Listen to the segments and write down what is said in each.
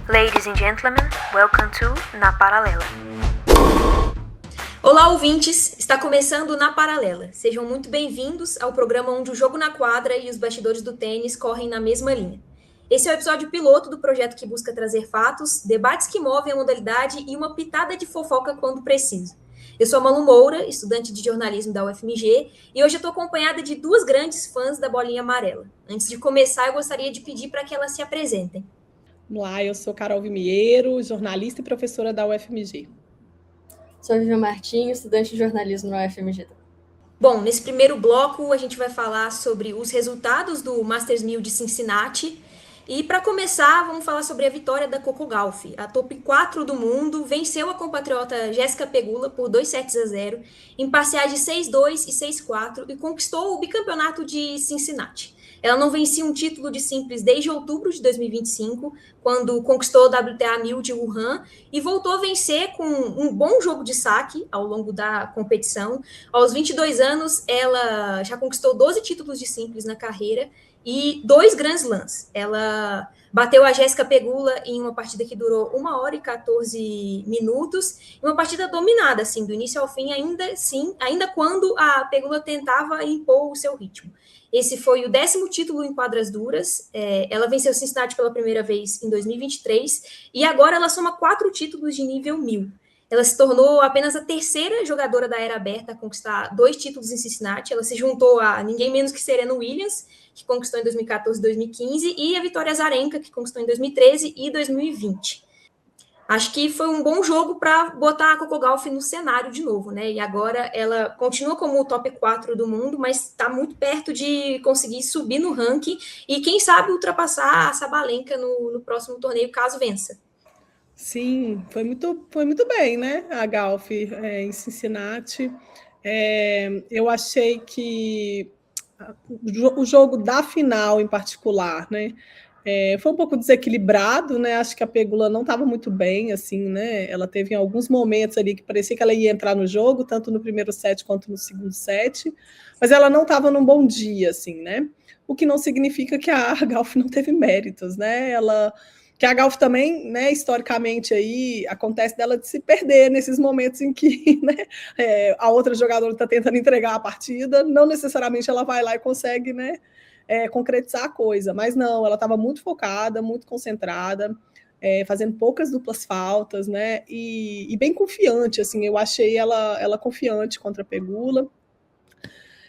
Ladies and gentlemen, welcome to Na Paralela. Olá, ouvintes! Está começando Na Paralela. Sejam muito bem-vindos ao programa onde o jogo na quadra e os bastidores do tênis correm na mesma linha. Esse é o episódio piloto do projeto que busca trazer fatos, debates que movem a modalidade e uma pitada de fofoca quando preciso. Eu sou a Malu Moura, estudante de jornalismo da UFMG, e hoje eu estou acompanhada de duas grandes fãs da bolinha amarela. Antes de começar, eu gostaria de pedir para que elas se apresentem. Olá, eu sou Carol Vimieiro, jornalista e professora da UFMG. Sou a Vivian Martins, estudante de jornalismo na UFMG. Bom, nesse primeiro bloco a gente vai falar sobre os resultados do Masters 1000 de Cincinnati. E para começar, vamos falar sobre a vitória da Coco Gauff. A top 4 do mundo venceu a compatriota Jéssica Pegula por 2-0, em parciais de 6-2 e 6-4, e conquistou o bicampeonato de Cincinnati. Ela não vencia um título de simples desde outubro de 2025, quando conquistou o WTA 1000 de Wuhan, e voltou a vencer com um bom jogo de saque ao longo da competição. Aos 22 anos, ela já conquistou 12 títulos de simples na carreira e 2 Grand Slams. Ela bateu a Jéssica Pegula em uma partida que durou 1 hora e 14 minutos, uma partida dominada, assim, do início ao fim, ainda quando a Pegula tentava impor o seu ritmo. Esse foi o 10º título em quadras duras. Ela venceu Cincinnati pela primeira vez em 2023 e agora ela soma 4 títulos de nível 1000. Ela se tornou apenas a terceira jogadora da era aberta a conquistar 2 títulos em Cincinnati. Ela se juntou a ninguém menos que Serena Williams, que conquistou em 2014 e 2015, e a Victoria Azarenka, que conquistou em 2013 e 2020. Acho que foi um bom jogo para botar a Coco Gauff no cenário de novo, né? E agora ela continua como o top 4 do mundo, mas está muito perto de conseguir subir no ranking e, quem sabe, ultrapassar a Sabalenka no próximo torneio, caso vença. Sim, foi muito bem, né? A Gauff em Cincinnati. Eu achei que o jogo da final, em particular, né? Foi um pouco desequilibrado, né? Acho que a Pegula não estava muito bem, assim, né? Ela teve em alguns momentos ali que parecia que ela ia entrar no jogo, tanto no primeiro set quanto no segundo set, mas ela não estava num bom dia, assim, né? O que não significa que a Gauff não teve méritos, né? Que a Gauff também, né, historicamente aí, acontece dela de se perder nesses momentos em que, né, a outra jogadora está tentando entregar a partida, não necessariamente ela vai lá e consegue, né, concretizar a coisa, mas não, ela estava muito focada, muito concentrada, fazendo poucas duplas faltas, né, e bem confiante, assim, eu achei ela confiante contra a Pegula.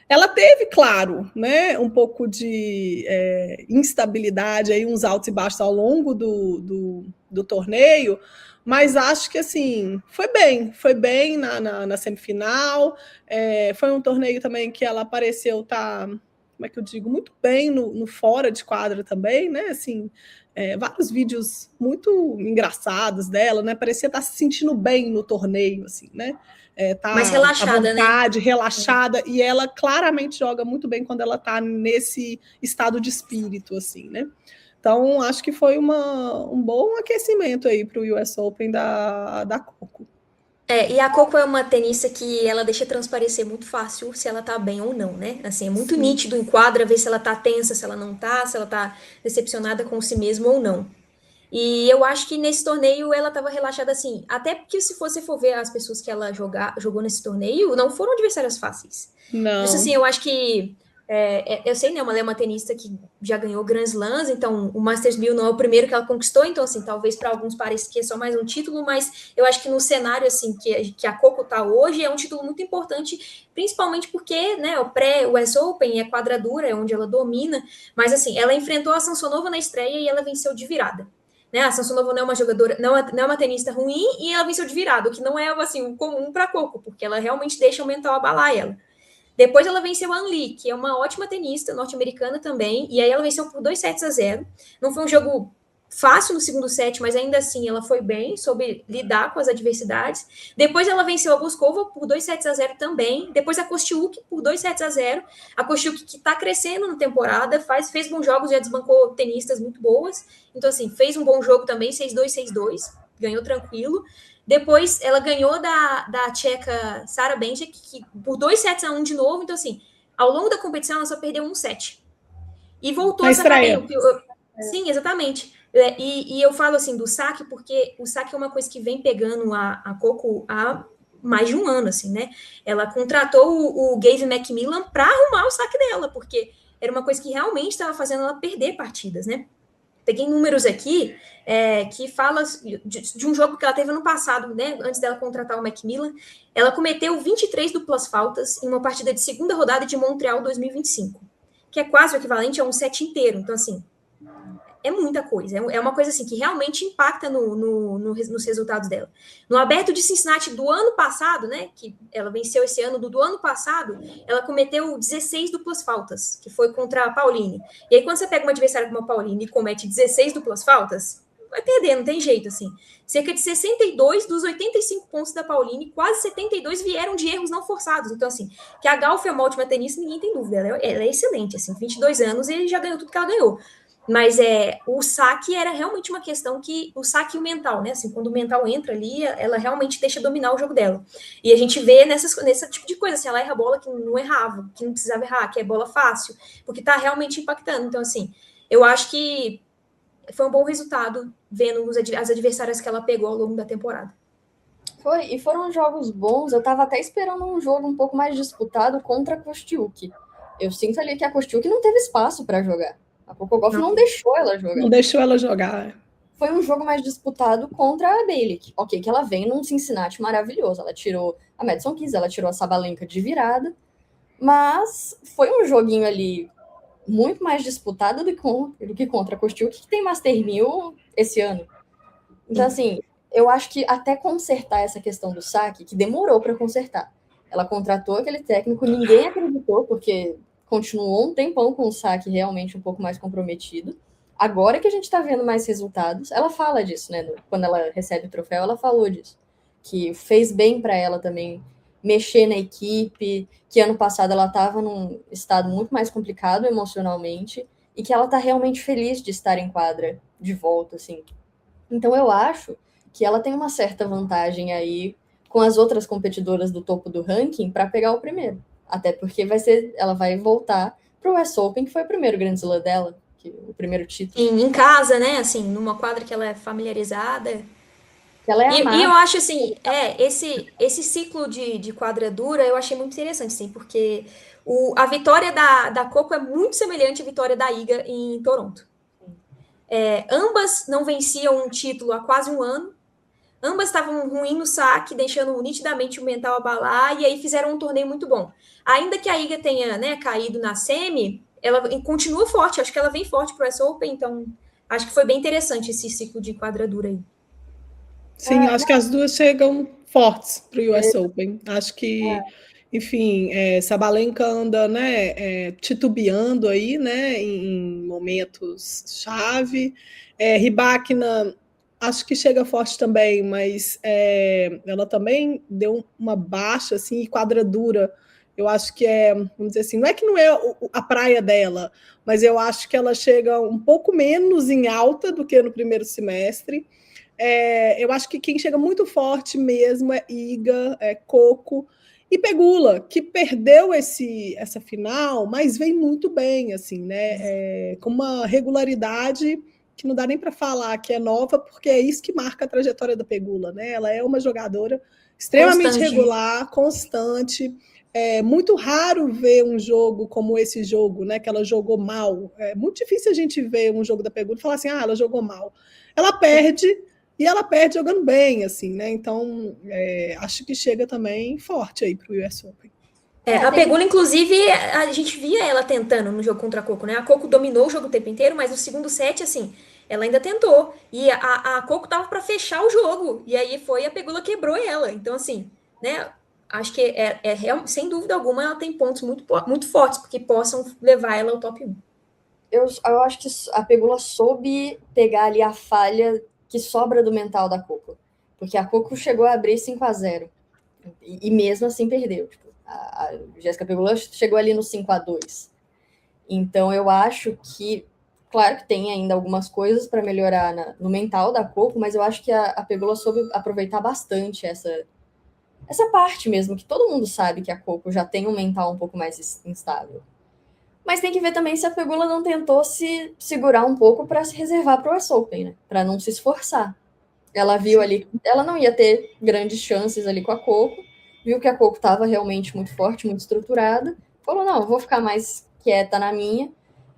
Ela teve, claro, né, um pouco de instabilidade, aí, uns altos e baixos ao longo do torneio, mas acho que assim foi bem na semifinal. Foi um torneio também que ela pareceu estar, como é que eu digo, muito bem no fora de quadra também, né? Assim, vários vídeos muito engraçados dela, né? Parecia estar se sentindo bem no torneio, assim, né? Tá mais relaxada, à vontade, né? Relaxada, e ela claramente joga muito bem quando ela está nesse estado de espírito, assim, né? Então, acho que foi um bom aquecimento aí para o US Open da Coco. E a Coco é uma tenista que ela deixa transparecer muito fácil se ela tá bem ou não, né? Assim, é muito nítido em quadra ver se ela tá tensa, se ela não tá, se ela tá decepcionada com si mesma ou não. E eu acho que nesse torneio ela tava relaxada assim, até porque se você for ver as pessoas que ela jogou nesse torneio, não foram adversárias fáceis. Não. Isso assim, eu acho que eu sei, né, ela é uma tenista que já ganhou Grand Slams, então o Masters 1000 não é o primeiro que ela conquistou, então assim, talvez para alguns pareça que é só mais um título, mas eu acho que no cenário assim que a Coco tá hoje é um título muito importante, principalmente porque, né, o pré-US Open é quadradura, é onde ela domina, mas assim, ela enfrentou a Samsonova na estreia e ela venceu de virada. Né, a Samsonova não é uma jogadora, não é uma tenista ruim e ela venceu de virada, o que não é assim, um comum para Coco, porque ela realmente deixa o mental abalar ela. Depois ela venceu a An Lee, que é uma ótima tenista, norte-americana também, e aí ela venceu por 2-0. Não foi um jogo fácil no segundo set, mas ainda assim ela foi bem, soube lidar com as adversidades. Depois ela venceu a Boskova por 2-0 também. Depois a Kostiuk por 2-0. A Kostiuk que está crescendo na temporada, fez bons jogos, já desbancou tenistas muito boas. Então, assim, fez um bom jogo também, 6-2, 6-2, ganhou tranquilo. Depois ela ganhou da tcheca Sara Benček, que por 2-1 de novo. Então, assim, ao longo da competição ela só perdeu um set. E voltou a sacar bem. Sim, exatamente. E eu falo assim do saque, porque o saque é uma coisa que vem pegando a Coco há mais de um ano, assim, né? Ela contratou o Gabe Macmillan para arrumar o saque dela, porque era uma coisa que realmente estava fazendo ela perder partidas, né? Peguei números aqui que fala de um jogo que ela teve no passado, né? Antes dela contratar o Macmillan. Ela cometeu 23 duplas faltas em uma partida de segunda rodada de Montreal 2025, que é quase o equivalente a um set inteiro. Então, assim, é muita coisa. É uma coisa assim que realmente impacta nos resultados dela. No aberto de Cincinnati do ano passado, né? Que ela venceu esse ano, do ano passado, ela cometeu 16 duplas faltas, que foi contra a Pauline. E aí, quando você pega uma adversária como a Pauline e comete 16 duplas faltas, vai perder, não tem jeito, assim. Cerca de 62 dos 85 pontos da Pauline, quase 72 vieram de erros não forçados. Então, assim, que a Gauff é uma ótima tenista, ninguém tem dúvida. Ela é excelente, assim, 22 anos e já ganhou tudo que ela ganhou. Mas o saque era realmente uma questão que o saque e o mental, né? Assim, quando o mental entra ali, ela realmente deixa dominar o jogo dela. E a gente vê nesse tipo de coisa, assim, ela erra bola que não errava, que não precisava errar, que é bola fácil, porque tá realmente impactando. Então, assim, eu acho que foi um bom resultado vendo as adversárias que ela pegou ao longo da temporada. E foram jogos bons. Eu tava até esperando um jogo um pouco mais disputado contra a Kostiuk. Eu sinto ali que a Kostiuk não teve espaço para jogar. A Coco Gauff não deixou ela jogar. Não deixou ela jogar. Foi um jogo mais disputado contra a Beylik. Ok, que ela vem num Cincinnati maravilhoso. Ela tirou a Madison Keys, ela tirou a Sabalenka de virada. Mas foi um joguinho ali muito mais disputado do que contra a Kostiuk, que tem Master 1000 esse ano. Então, assim, eu acho que até consertar essa questão do saque, que demorou para consertar. Ela contratou aquele técnico, ninguém acreditou, porque continuou um tempão com o saque realmente um pouco mais comprometido. Agora que a gente está vendo mais resultados, ela fala disso, né? Quando ela recebe o troféu, ela falou disso. Que fez bem para ela também mexer na equipe, que ano passado ela estava num estado muito mais complicado emocionalmente, e que ela está realmente feliz de estar em quadra de volta, assim. Então eu acho que ela tem uma certa vantagem aí com as outras competidoras do topo do ranking para pegar o primeiro. Até porque ela vai voltar para o US Open, que foi o primeiro Grand Slam dela, o primeiro título. Em casa, né? Assim, numa quadra que ela é familiarizada. Ela é E eu acho assim, esse ciclo de quadra dura eu achei muito interessante, assim, porque a vitória da Coco é muito semelhante à vitória da Iga em Toronto. Ambas não venciam um título há quase um ano. Ambas estavam ruins no saque, deixando nitidamente o mental abalar, e aí fizeram um torneio muito bom. Ainda que a Iga tenha, né, caído na semi, ela continua forte, acho que ela vem forte para o US Open, então acho que foi bem interessante esse ciclo de quadradura aí. Sim, acho que as duas chegam fortes para o US Open. Acho que, enfim, Sabalenka anda, né, titubeando aí, né, em momentos chave. Rybakina, acho que chega forte também, mas ela também deu uma baixa, assim, e quadradura. Eu acho que vamos dizer assim, não é que não é a praia dela, mas eu acho que ela chega um pouco menos em alta do que no primeiro semestre. Eu acho que quem chega muito forte mesmo é Iga, Coco e Pegula, que perdeu essa final, mas vem muito bem, assim, né? Com uma regularidade que não dá nem para falar que é nova, porque é isso que marca a trajetória da Pegula, né? Ela é uma jogadora extremamente regular, constante. É muito raro ver um jogo como esse jogo, né? Que ela jogou mal. É muito difícil a gente ver um jogo da Pegula e falar assim, ela jogou mal. Ela perde. E ela perde jogando bem, assim, né? Então, acho que chega também forte aí para o US Open. A Pegula, inclusive, a gente via ela tentando no jogo contra a Coco, né? A Coco dominou o jogo o tempo inteiro, mas no segundo set, assim, ela ainda tentou. E a Coco tava para fechar o jogo. E aí a Pegula quebrou ela. Então, assim, né? Acho que sem dúvida alguma, ela tem pontos muito, muito fortes, porque possam levar ela ao top 1. Eu acho que a Pegula soube pegar ali a falha que sobra do mental da Coco. Porque a Coco chegou a abrir 5-0. E mesmo assim perdeu. Tipo, a Jéssica Pegula chegou ali no 5-2. Então eu acho que, claro que tem ainda algumas coisas para melhorar no mental da Coco, mas eu acho que a Pegula soube aproveitar bastante essa parte mesmo, que todo mundo sabe que a Coco já tem um mental um pouco mais instável. Mas tem que ver também se a Pegula não tentou se segurar um pouco para se reservar para o US Open, né? Para não se esforçar. Ela viu ali, ela não ia ter grandes chances ali com a Coco, viu que a Coco estava realmente muito forte, muito estruturada, falou, não, eu vou ficar mais quieta na minha.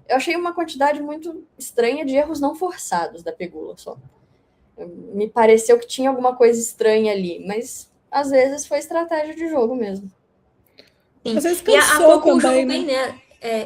Eu achei uma quantidade muito estranha de erros não forçados da Pegula só. Me pareceu que tinha alguma coisa estranha ali, mas às vezes foi estratégia de jogo mesmo. Às vezes E a cansou Coco também, jogou né? bem, né?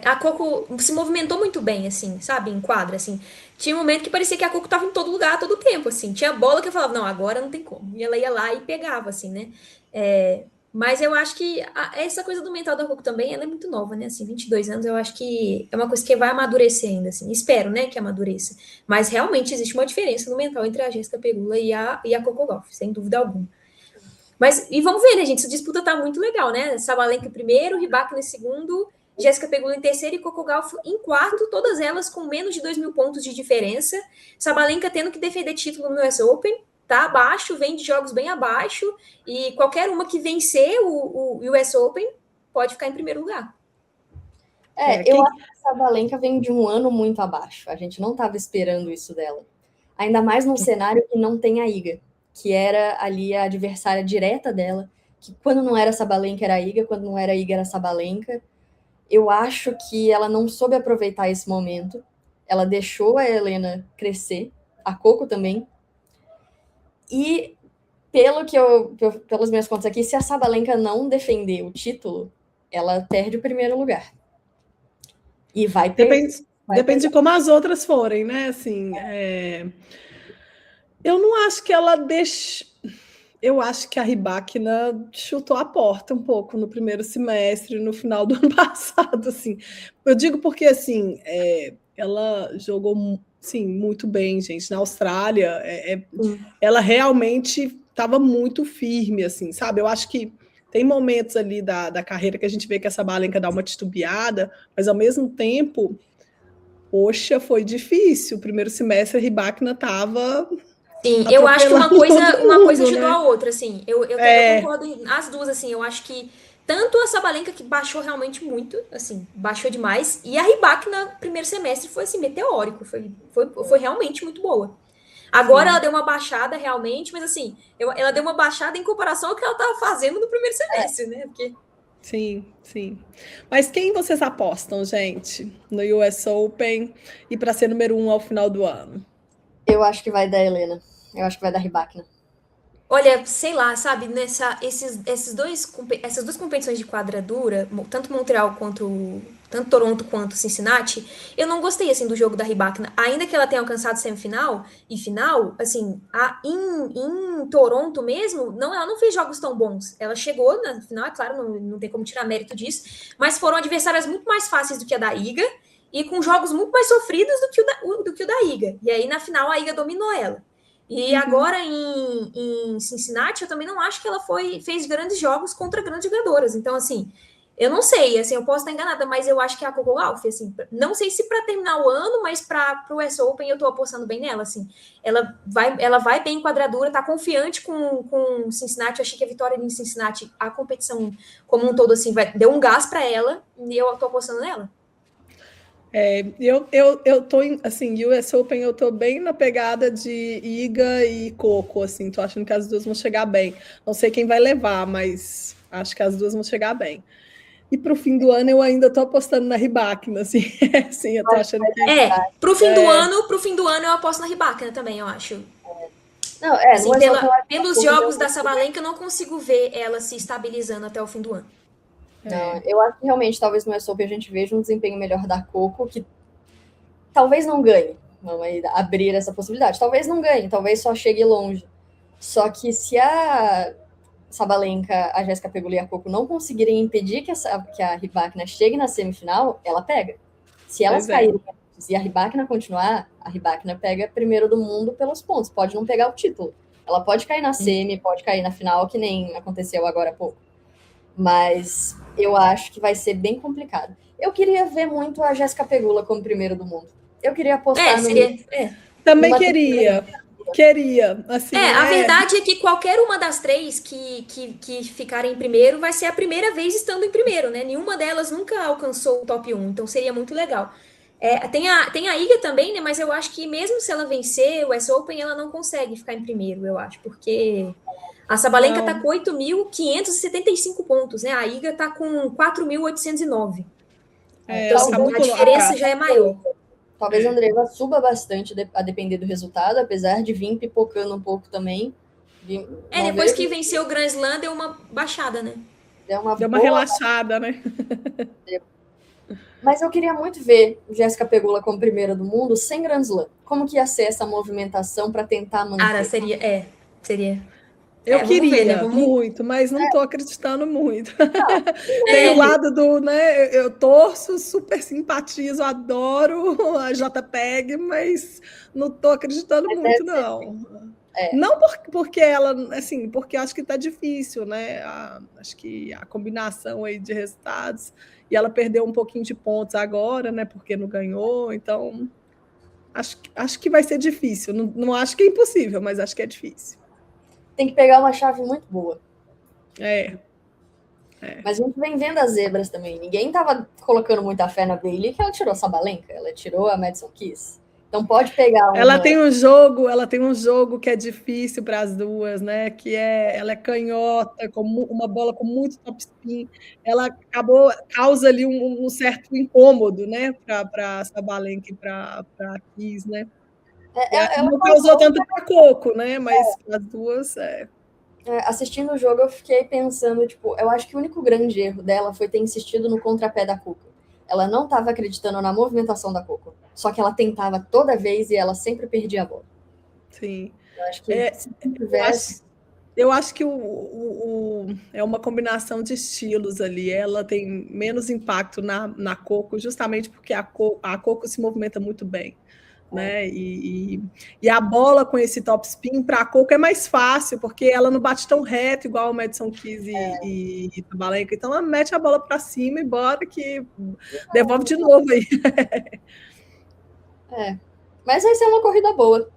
A Coco se movimentou muito bem, assim, sabe? Em quadra, assim. Tinha um momento que parecia que a Coco tava em todo lugar, a todo tempo, assim. Tinha bola que eu falava, não, agora não tem como. E ela ia lá e pegava, assim, né? Mas eu acho que essa coisa do mental da Coco também, ela é muito nova, né? Assim, 22 anos, eu acho que é uma coisa que vai amadurecer ainda, assim. Espero, né, que amadureça. Mas realmente existe uma diferença no mental entre a Jéssica Pegula e a Coco Gauff, sem dúvida alguma. Mas, e vamos ver, né, gente? Essa disputa tá muito legal, né? Sabalenka em primeiro, Rybakina em segundo, Jéssica Pegula em terceiro e Coco Gauff em quarto, todas elas com menos de 2.000 pontos de diferença. Sabalenka tendo que defender título no US Open, tá abaixo, vem de jogos bem abaixo, e qualquer uma que vencer o US Open pode ficar em primeiro lugar. Eu acho que a Sabalenka vem de um ano muito abaixo. A gente não estava esperando isso dela. Ainda mais num cenário que não tem a Iga, que era ali a adversária direta dela, que quando não era Sabalenka era a Iga, quando não era a Iga era a Sabalenka. Eu acho que ela não soube aproveitar esse momento. Ela deixou a Helena crescer, a Coco também. E pelas minhas contas aqui, se a Sabalenka não defender o título, ela perde o primeiro lugar. E vai perder. Depende de como as outras forem, né? Assim, eu não acho que ela deixe. Eu acho que a Rybakina chutou a porta um pouco no primeiro semestre, no final do ano passado, assim. Eu digo porque, assim, ela jogou, sim, muito bem, gente. Na Austrália, ela realmente estava muito firme, assim, sabe? Eu acho que tem momentos ali da carreira que a gente vê que essa Sabalenka dá uma titubeada, mas, ao mesmo tempo, poxa, foi difícil. O primeiro semestre, a Rybakina estava... Sim, eu acho que uma coisa ajudou, né? a outra, assim. Eu concordo as duas, assim. Eu acho que tanto a Sabalenka, que baixou realmente muito, assim, baixou demais, e a Rybakina, no primeiro semestre, foi, assim, meteórico. Foi realmente muito boa. Agora ela deu uma baixada, realmente, mas, assim, ela deu uma baixada em comparação ao que ela estava fazendo no primeiro semestre, né? Porque... Sim, sim. Mas quem vocês apostam, gente, no US Open e para ser número 1 ao final do ano? Eu acho que vai dar Helena. Eu acho que vai dar Rybakina. Olha, sei lá, sabe, essas duas competições de quadradura, tanto Montreal quanto tanto Toronto quanto Cincinnati, eu não gostei assim do jogo da Rybakina, ainda que ela tenha alcançado semifinal e final, assim, em Toronto mesmo, ela não fez jogos tão bons. Ela chegou na final, é claro, não tem como tirar mérito disso, mas foram adversárias muito mais fáceis do que a da Iga e com jogos muito mais sofridos do que o da Iga. E aí na final a Iga dominou ela. E agora em Cincinnati, eu também não acho que ela fez grandes jogos contra grandes jogadoras. Então, assim, eu não sei, assim, eu posso estar enganada, mas eu acho que a Coco Gauff, assim, não sei se para terminar o ano, mas para o US Open eu tô apostando bem nela, assim. Ela vai bem em quadradura, tá confiante com Cincinnati. Eu achei que a vitória em Cincinnati, a competição como um todo, assim, deu um gás para ela, e eu tô apostando nela. Eu tô assim, US Open, eu tô bem na pegada de Iga e Coco, assim, tô achando que as duas vão chegar bem. Não sei quem vai levar, mas acho que as duas vão chegar bem. E pro fim do ano eu ainda tô apostando na Rybakina, assim, assim, eu tô achando que... Pro fim do ano eu aposto na Rybakina também, eu acho. Não, assim, pelos jogos da Sabalenka, eu não consigo ver ela se estabilizando até o fim do ano. Não, eu acho que realmente talvez no US Open a gente veja um desempenho melhor da Coco, que talvez não ganhe. Vamos aí abrir essa possibilidade. Talvez não ganhe, talvez só chegue longe. Só que se a Sabalenka, a Jéssica Pegula e a Coco não conseguirem impedir que a Rybakina chegue na semifinal, ela pega. Se elas caírem e a Rybakina continuar, a Rybakina pega primeiro do mundo pelos pontos. Pode não pegar o título. Ela pode cair na semi, pode cair na final, que nem aconteceu agora há pouco. Mas eu acho que vai ser bem complicado. Eu queria ver muito a Jéssica Pegula como primeiro do mundo. Eu queria apostar Também queria. Queria, assim, A verdade é que qualquer uma das três que ficarem em primeiro vai ser a primeira vez estando em primeiro, né? Nenhuma delas nunca alcançou o top 1, então seria muito legal. Tem a Iga também, né? Mas eu acho que mesmo se ela vencer o US Open, ela não consegue ficar em primeiro, eu acho, porque a Sabalenka tá com 8.575 pontos, né? A Iga tá com 4.809. Então, assim, tá muito a diferença atrás. já é maior. Talvez a Andreeva suba bastante a depender do resultado, apesar de vir pipocando um pouco também. Depois que venceu o Grand Slam, deu uma baixada, né? Deu uma relaxada, né? Mas eu queria muito ver Jéssica Pegula como primeira do mundo sem Grand Slam. Como que ia ser essa movimentação para tentar manter? Cara, seria. Eu queria ver, né? muito, mas não estou acreditando muito. Tem o lado do, né? Eu torço, super simpatizo, adoro a JPEG, mas não estou acreditando muito, não. Não porque ela, assim, porque acho que está difícil, né? Acho que a combinação aí de resultados, e ela perdeu um pouquinho de pontos agora, né? Porque não ganhou, então acho que vai ser difícil. Não acho que é impossível, mas acho que é difícil. Tem que pegar uma chave muito boa. Mas a gente vem vendo as zebras também. Ninguém estava colocando muita fé na Bailey, que ela tirou a Sabalenka, ela tirou a Madison Keys. Então pode pegar ela tem um jogo que é difícil para as duas, né? Que ela é canhota, com uma bola com muito topspin. Ela causa ali um certo incômodo, né? Para a Sabalenka e para a Keys, né? Ela não causou tanto para Coco, né? Mas as duas. Assistindo o jogo, eu fiquei pensando, tipo, eu acho que o único grande erro dela foi ter insistido no contrapé da Coco. Ela não estava acreditando na movimentação da Coco. Só que ela tentava toda vez e ela sempre perdia a bola. Sim. Eu acho que se tivesse... Eu acho que é uma combinação de estilos ali. Ela tem menos impacto na Coco, justamente porque a Coco se movimenta muito bem. Né? E a bola com esse top spin para a Coco é mais fácil, porque ela não bate tão reto igual o Madison Keys e Sabalenka. Então ela mete a bola para cima e bora que devolve de novo aí. Mas vai ser uma corrida boa.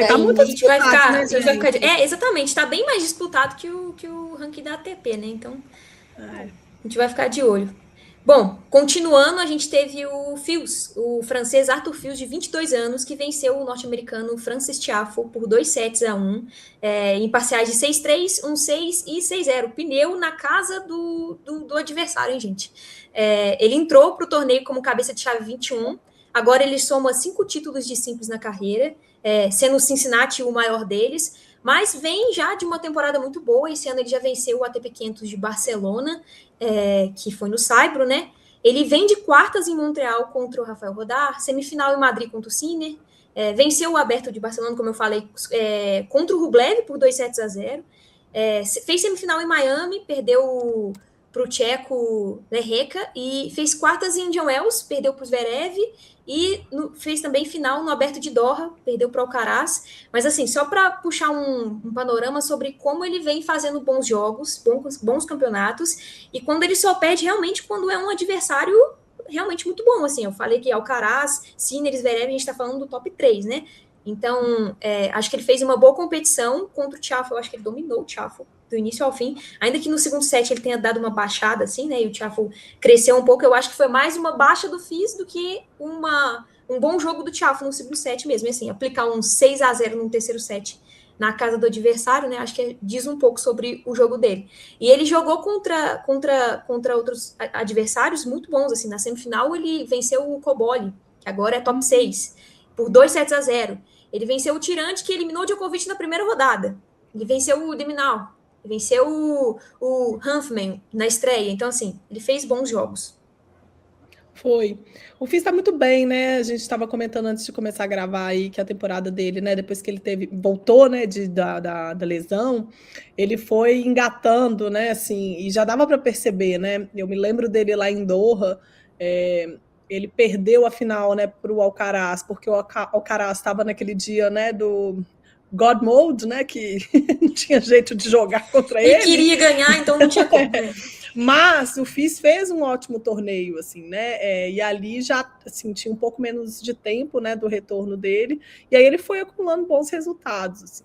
Tá muito disputado, né, gente? Exatamente, tá bem mais disputado que o ranking da ATP, né? Então a gente vai ficar de olho. Bom, continuando, a gente teve o Fils, o francês Arthur Fils, de 22 anos, que venceu o norte-americano Francis Tiafoe por 2-1, em parciais de 6-3, 1-6 e 6-0. Pneu na casa do adversário, hein, gente? Ele entrou para o torneio como cabeça de chave 21, agora ele soma 5 títulos de simples na carreira, sendo o Cincinnati o maior deles, mas vem já de uma temporada muito boa. Esse ano ele já venceu o ATP 500 de Barcelona, que foi no Saibro, né? Ele vem de quartas em Montreal contra o Rafael Rodar, semifinal em Madrid contra o Sinner, venceu o Aberto de Barcelona, como eu falei, contra o Rublev por 2-0, fez semifinal em Miami, perdeu para o tcheco Lerreca, e fez quartas em Indian Wells, perdeu para o Zverev, e fez também final no Aberto de Doha, perdeu para o Alcaraz. Mas assim, só para puxar um panorama sobre como ele vem fazendo bons jogos, bons campeonatos, e quando ele só perde realmente quando é um adversário realmente muito bom. Assim, eu falei que Alcaraz, Sinner, Zverev, a gente está falando do top 3, né? Então, acho que ele fez uma boa competição contra o Tiafoe. Eu acho que ele dominou o Tiafoe do início ao fim, ainda que no segundo set ele tenha dado uma baixada, assim, né, e o Tiafoe cresceu um pouco. Eu acho que foi mais uma baixa do Fils do que um bom jogo do Tiafoe no segundo set mesmo, e, assim, aplicar um 6-0 no terceiro set na casa do adversário, né, acho que diz um pouco sobre o jogo dele. E ele jogou contra outros adversários muito bons, assim. Na semifinal ele venceu o Cobolli, que agora é top 6, por 2-0. Ele venceu o Tirante, que eliminou o Djokovic na primeira rodada. Ele venceu o Deminal, venceu o Hanfmann na estreia. Então, assim, ele fez bons jogos. Foi. O Fils está muito bem, né? A gente estava comentando antes de começar a gravar aí que a temporada dele, né? Depois que ele voltou, né? Da lesão, ele foi engatando, né? Assim, e já dava para perceber, né? Eu me lembro dele lá em Doha. Ele perdeu a final, né? Para o Alcaraz, porque o Alcaraz estava naquele dia, né? Do God Mode, né? Que não tinha jeito de jogar contra ele. Ele queria ganhar, então não tinha como. Mas o FIS fez um ótimo torneio, assim, né? E ali já assim, tinha um pouco menos de tempo, né, do retorno dele, e aí ele foi acumulando bons resultados, assim.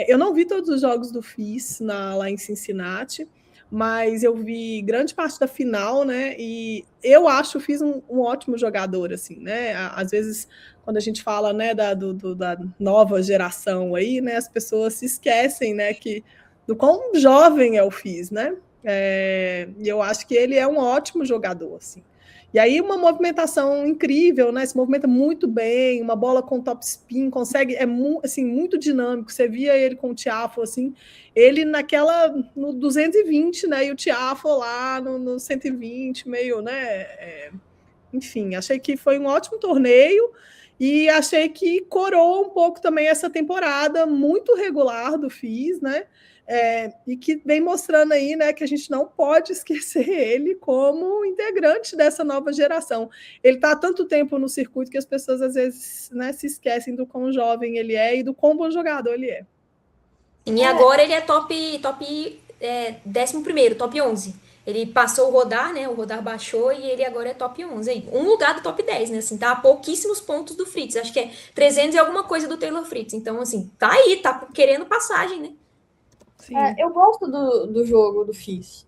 Eu não vi todos os jogos do FIS lá em Cincinnati, mas eu vi grande parte da final, né? E eu acho o FIS um ótimo jogador, assim, né? Às vezes, quando a gente fala, né, da nova geração aí, né, as pessoas se esquecem, né, do quão jovem é o FIS, né? E eu acho que ele é um ótimo jogador, assim. E aí uma movimentação incrível, né? Se movimenta muito bem, uma bola com top spin, consegue, assim, muito dinâmico. Você via ele com o Tiafoe, assim, ele no 220, né? E o Tiafoe lá no 120, meio, né? Enfim, achei que foi um ótimo torneio e achei que coroou um pouco também essa temporada muito regular do FIS, né? E que vem mostrando aí, né, que a gente não pode esquecer ele como integrante dessa nova geração. Ele está há tanto tempo no circuito que as pessoas às vezes, né, se esquecem do quão jovem ele é e do quão bom jogador ele é. E agora ele é top 11º, top 11. Ele passou o Rodar, né? O Rodar baixou e ele agora é top 11. Aí, um lugar do top 10, né? Assim, tá a pouquíssimos pontos do Fritz. Acho que é 300 e alguma coisa do Taylor Fritz. Então, assim, tá aí, tá querendo passagem, né? Sim. Eu gosto do jogo do FIS.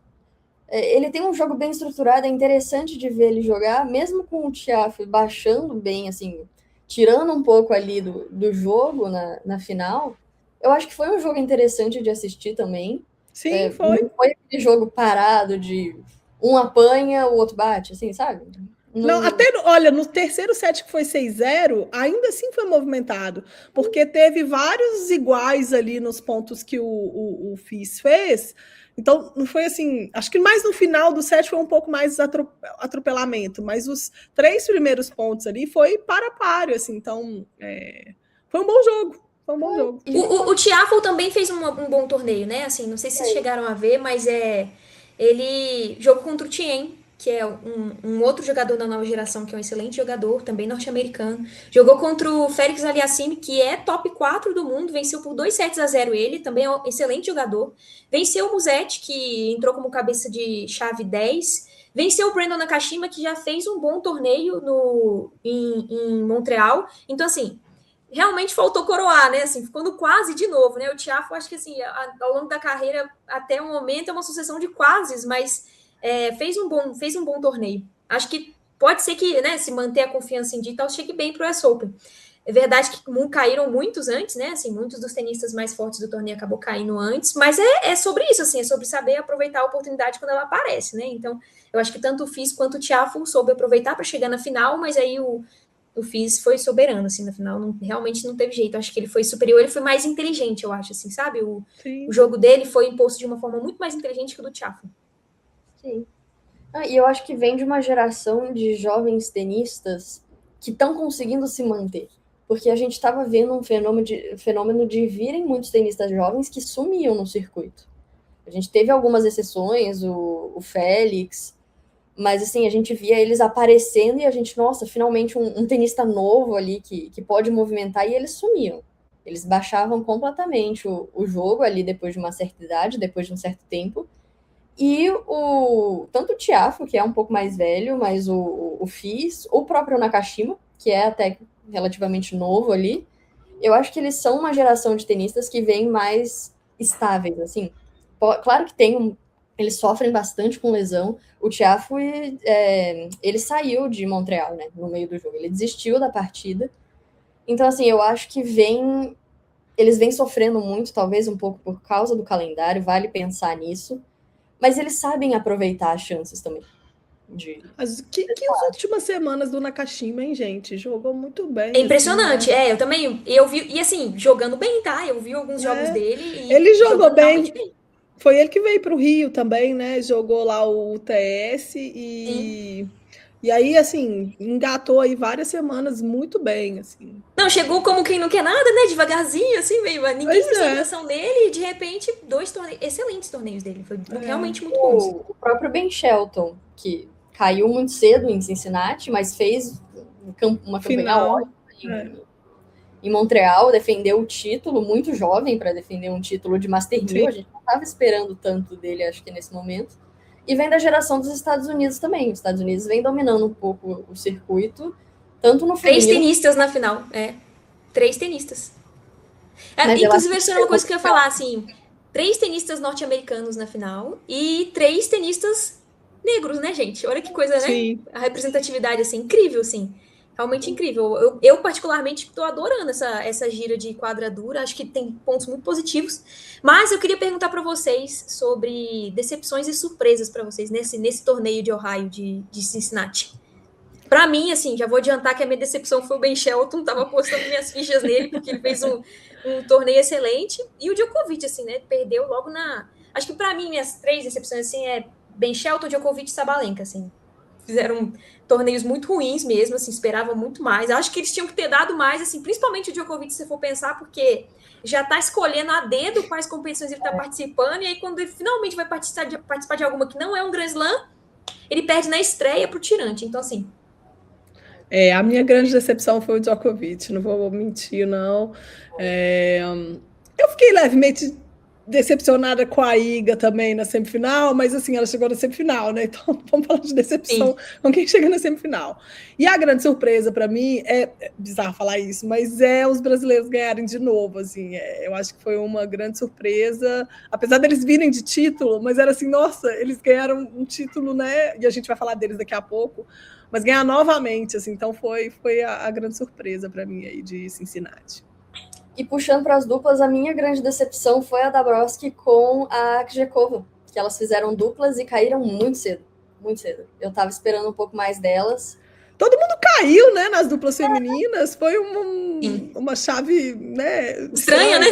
Ele tem um jogo bem estruturado, é interessante de ver ele jogar, mesmo com o Tiafoe baixando bem, assim, tirando um pouco ali do jogo na final. Eu acho que foi um jogo interessante de assistir também. Sim, foi. Não foi aquele jogo parado de um apanha, o outro bate, assim, sabe? Não, olha, no terceiro set que foi 6-0, ainda assim foi movimentado, porque teve vários iguais ali nos pontos que o FIS fez. Então, não foi assim. Acho que mais no final do set foi um pouco mais atropelamento, mas os 3 primeiros pontos ali foi para páreo, assim. Então, foi um bom jogo. Foi um bom jogo. O Tiafoe também fez um bom torneio, né? Assim, não sei se vocês chegaram a ver, mas ele jogou contra o Tien, que é um outro jogador da nova geração, que é um excelente jogador, também norte-americano. Jogou contra o Félix Aliassime, que é top 4 do mundo, venceu por 2-0 ele, também é um excelente jogador. Venceu o Musetti, que entrou como cabeça de chave 10. Venceu o Brandon Nakashima, que já fez um bom torneio em Montreal. Então, assim, realmente faltou coroar, né? Assim, ficou no quase de novo, né? O Tiafoe, acho que assim, ao longo da carreira, até o momento, é uma sucessão de quases, mas fez um bom torneio. Acho que pode ser que, né, se manter a confiança em dia e tal, chegue bem para o US Open. É verdade que caíram muitos antes, né? Assim, muitos dos tenistas mais fortes do torneio acabou caindo antes, mas é sobre isso, assim, é sobre saber aproveitar a oportunidade quando ela aparece, né? Então, eu acho que tanto o FIS quanto o Tiafoe soube aproveitar para chegar na final, mas aí o FIS foi soberano, assim, na final, realmente não teve jeito. Eu acho que ele foi superior, ele foi mais inteligente, eu acho, assim, sabe? O jogo dele foi imposto de uma forma muito mais inteligente que o do Tiafoe. Sim. E eu acho que vem de uma geração de jovens tenistas que estão conseguindo se manter. Porque a gente estava vendo um fenômeno de virem muitos tenistas jovens que sumiam no circuito. A gente teve algumas exceções, o Félix, mas assim, a gente via eles aparecendo e a gente, nossa, finalmente um tenista novo ali que pode movimentar, e eles sumiam. Eles baixavam completamente o jogo ali depois de uma certa idade, depois de um certo tempo. E tanto o Tiafoe, que é um pouco mais velho, mas o FIS, o próprio Nakashima, que é até relativamente novo ali, eu acho que eles são uma geração de tenistas que vêm mais estáveis, assim. Claro que eles sofrem bastante com lesão. O Tiafoe, ele saiu de Montreal, né, no meio do jogo. Ele desistiu da partida. Então, assim, eu acho que eles vêm sofrendo muito, talvez um pouco por causa do calendário, vale pensar nisso. Mas eles sabem aproveitar as chances também. As últimas semanas do Nakashima, hein, gente? Jogou muito bem. É impressionante, assim, né? eu também, eu vi, e assim, jogando bem, tá? Eu vi alguns jogos dele. Ele jogou bem. Foi ele que veio para o Rio também, né? Jogou lá o TS e aí, assim, engatou aí várias semanas muito bem, assim. Não, chegou como quem não quer nada, né? Devagarzinho, assim, meio. Ninguém prestou atenção nele e, de repente, 2 excelentes torneios dele. Foi realmente muito bons. O próprio Ben Shelton, que caiu muito cedo em Cincinnati, mas fez uma campanha ótima em Montreal, defendeu o título, muito jovem para defender um título de Master 1000. A gente não estava esperando tanto dele, acho que nesse momento. E vem da geração dos Estados Unidos também. Os Estados Unidos vem dominando um pouco o circuito, tanto no Três feminino... tenistas na final, 3 tenistas. Mas eu Inclusive, acho isso era uma coisa que eu ia falar, assim, 3 tenistas norte-americanos na final e 3 tenistas negros, né, gente? Olha que coisa, né? Sim. A representatividade, assim, incrível, assim. Realmente incrível. Eu particularmente, estou adorando essa gira de quadradura. Acho que tem pontos muito positivos. Mas eu queria perguntar para vocês sobre decepções e surpresas para vocês nesse torneio de Ohio, de Cincinnati. Para mim, assim, já vou adiantar que a minha decepção foi o Ben Shelton. Tava apostando minhas fichas nele, porque ele fez um torneio excelente. E o Djokovic, assim, né? Perdeu logo na... Acho que para mim, minhas 3 decepções, assim, Ben Shelton, Djokovic e Sabalenka, assim. Fizeram torneios muito ruins mesmo, assim, esperava muito mais. Acho que eles tinham que ter dado mais, assim, principalmente o Djokovic, se for pensar, porque já tá escolhendo a dedo quais competições ele tá participando, e aí quando ele finalmente vai participar de alguma que não é um Grand Slam, ele perde na estreia pro tirante. Então, assim... A minha grande decepção foi o Djokovic, não vou mentir, não. Eu fiquei levemente decepcionada com a Iga também na semifinal, mas assim, ela chegou na semifinal, né? Então vamos falar de decepção com quem chega na semifinal. E a grande surpresa para mim é bizarro falar isso, mas os brasileiros ganharem de novo, assim, eu acho que foi uma grande surpresa, apesar deles virem de título, mas era assim, nossa, eles ganharam um título, né? E a gente vai falar deles daqui a pouco, mas ganhar novamente, assim, então foi a grande surpresa para mim aí de Cincinnati. E puxando para as duplas, a minha grande decepção foi a Dabrowski com a Krejcikova, que elas fizeram duplas e caíram muito cedo, muito cedo. Eu estava esperando um pouco mais delas. Todo mundo caiu, né, nas duplas femininas, foi uma chave, né, estranha, né?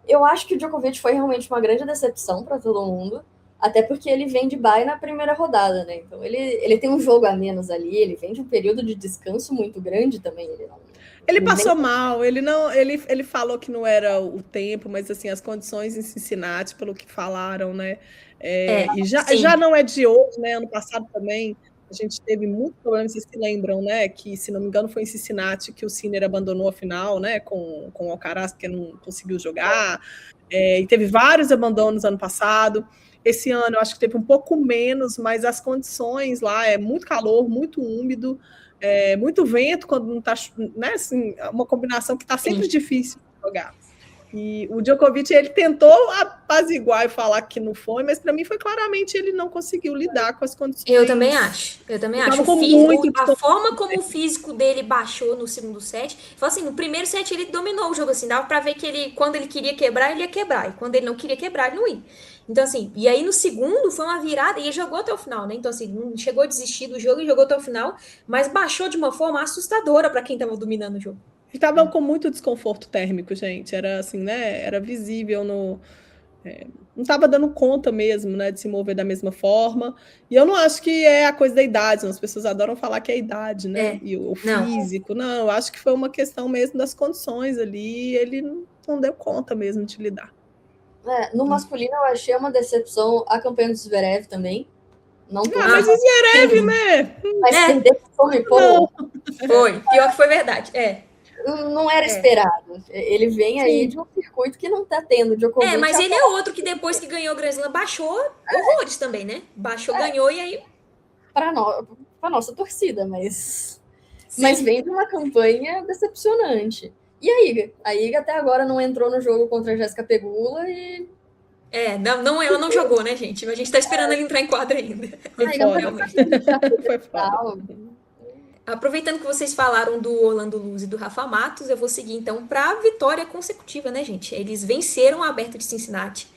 Eu acho que o Djokovic foi realmente uma grande decepção para todo mundo, até porque ele vem de bye na primeira rodada, né? Então ele tem um jogo a menos ali, ele vem de um período de descanso muito grande também. Ele passou mal, ele falou que não era o tempo, mas assim, as condições em Cincinnati, pelo que falaram, né? E já não é de hoje, né? Ano passado também a gente teve muitos problemas, vocês se lembram, né? Que, se não me engano, foi em Cincinnati que o Sinner abandonou a final, né? Com o Alcaraz, que não conseguiu jogar. E teve vários abandonos ano passado. Esse ano eu acho que teve um pouco menos, mas as condições lá muito calor, muito úmido. Muito vento quando não está, né, assim, uma combinação que está sempre difícil de jogar. E o Djokovic, ele tentou apaziguar e falar que não foi, mas para mim foi claramente ele não conseguiu lidar com as condições. Eu também acho. A forma como o físico dele baixou no segundo set, foi assim, no primeiro set ele dominou o jogo, assim, dava para ver que quando ele queria quebrar, ele ia quebrar, e quando ele não queria quebrar, ele não ia. Então, assim, e aí no segundo foi uma virada e ele jogou até o final, né? Então, assim, não chegou a desistir do jogo e jogou até o final, mas baixou de uma forma assustadora para quem estava dominando o jogo. Estavam com muito desconforto térmico, gente. Era assim, né? Era visível não estava dando conta mesmo, né? De se mover da mesma forma. E eu não acho que é a coisa da idade, as pessoas adoram falar que é a idade, né? E o físico. Não, eu acho que foi uma questão mesmo das condições ali. Ele não deu conta mesmo de lidar. No masculino, eu achei uma decepção a campanha do Zverev também. Não tô mas o Zverev, né? Mas perder foi. Pior que foi verdade. Não era esperado. Ele vem aí de um circuito que não tá tendo Djokovic. Mas ele é outro que depois que ganhou o Grand Slam baixou horrores também, né? Baixou, ganhou e aí... Para nossa torcida, mas vem de uma campanha decepcionante. E a Iga? A Iga até agora não entrou no jogo contra a Jéssica Pegula e... ela não jogou, né, gente? A gente tá esperando ele entrar em quadra ainda. Foi foda. Aproveitando que vocês falaram do Orlando Luz e do Rafa Matos, eu vou seguir então para a vitória consecutiva, né, gente? Eles venceram o Aberto de Cincinnati.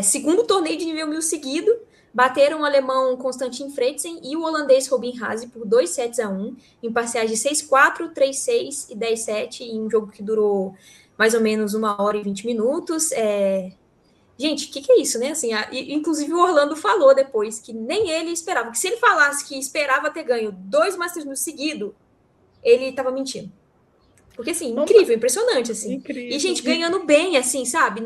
Segundo torneio de nível 1000 seguido, bateram o alemão Constantin Freitzen e o holandês Robin Haase por 2-1, em parciais de 6-4, 3-6 e 10-7, em um jogo que durou mais ou menos 1h20 minutos. Gente, o que é isso, né? Assim, inclusive o Orlando falou depois que nem ele esperava, que se ele falasse que esperava ter ganho 2 Masters 1000 seguido, ele tava mentindo. Porque, assim, incrível, impressionante, assim. Incrível. E, gente, ganhando bem, assim, sabe?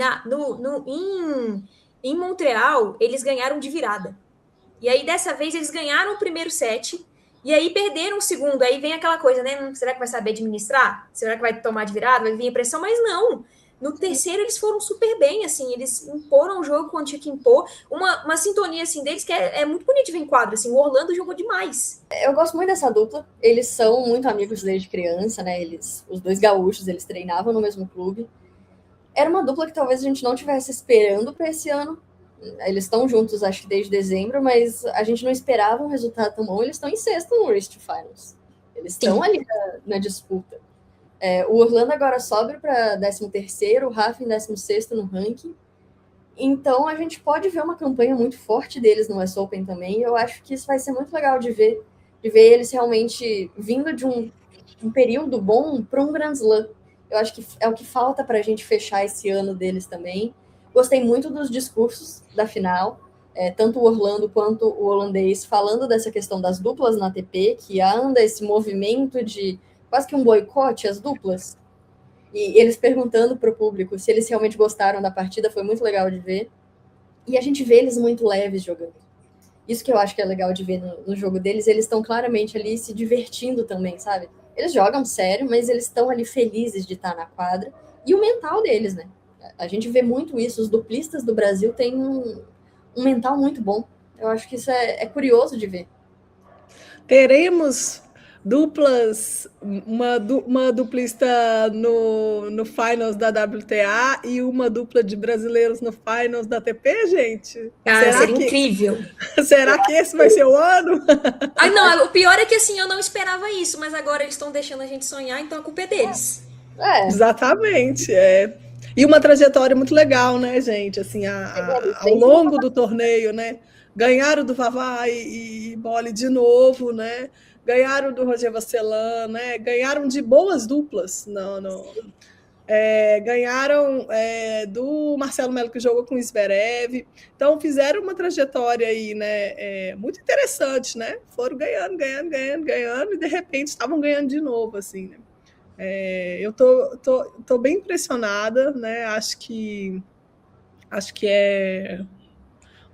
Em Montreal, eles ganharam de virada. E aí, dessa vez, eles ganharam o primeiro set, e aí perderam o segundo. Aí vem aquela coisa, né? Será que vai saber administrar? Será que vai tomar de virada? Vai vir a pressão? Mas não. No terceiro, eles foram super bem, assim, eles imporam o jogo quando tinha que impor. Uma sintonia, assim, deles que é muito bonito de ver em quadro, assim, o Orlando jogou demais. Eu gosto muito dessa dupla, eles são muito amigos desde criança, né? Os dois gaúchos, eles treinavam no mesmo clube. Era uma dupla que talvez a gente não tivesse esperando para esse ano. Eles estão juntos, acho que desde dezembro, mas a gente não esperava um resultado tão bom. Eles estão em sexto no Race to Finals. Eles estão ali na disputa. O Orlando agora sobe para 13º, o Rafa em 16º no ranking. Então a gente pode ver uma campanha muito forte deles no US Open também. E eu acho que isso vai ser muito legal de ver eles realmente vindo de um período bom para um Grand Slam. Eu acho que é o que falta para a gente fechar esse ano deles também. Gostei muito dos discursos da final, tanto o Orlando quanto o holandês, falando dessa questão das duplas na ATP, que anda esse movimento de quase que um boicote às duplas. E eles perguntando para o público se eles realmente gostaram da partida, foi muito legal de ver. E a gente vê eles muito leves jogando. Isso que eu acho que é legal de ver no jogo deles, eles estão claramente ali se divertindo também, sabe? Eles jogam sério, mas eles estão ali felizes de estar na quadra. E o mental deles, né? A gente vê muito isso, os duplistas do Brasil têm um mental muito bom. Eu acho que isso é curioso de ver. Teremos duplas, uma duplista no Finals da WTA e uma dupla de brasileiros no Finals da ATP, gente? Cara, seria incrível. Será que esse vai ser o ano? Ai, não, o pior é que assim, eu não esperava isso, mas agora eles estão deixando a gente sonhar, então a culpa é deles. Exatamente, E uma trajetória muito legal, né, gente? Assim, ao longo do torneio, né? Ganharam do Vavá e Bolle de novo, né? Ganharam do Roger Vasselin, né? Ganharam de boas duplas. Ganharam do Marcelo Melo, que jogou com o Zverev. Então, fizeram uma trajetória aí, né? Muito interessante, né? Foram ganhando, e de repente estavam ganhando de novo, assim, né? Eu tô bem impressionada, né? Acho que é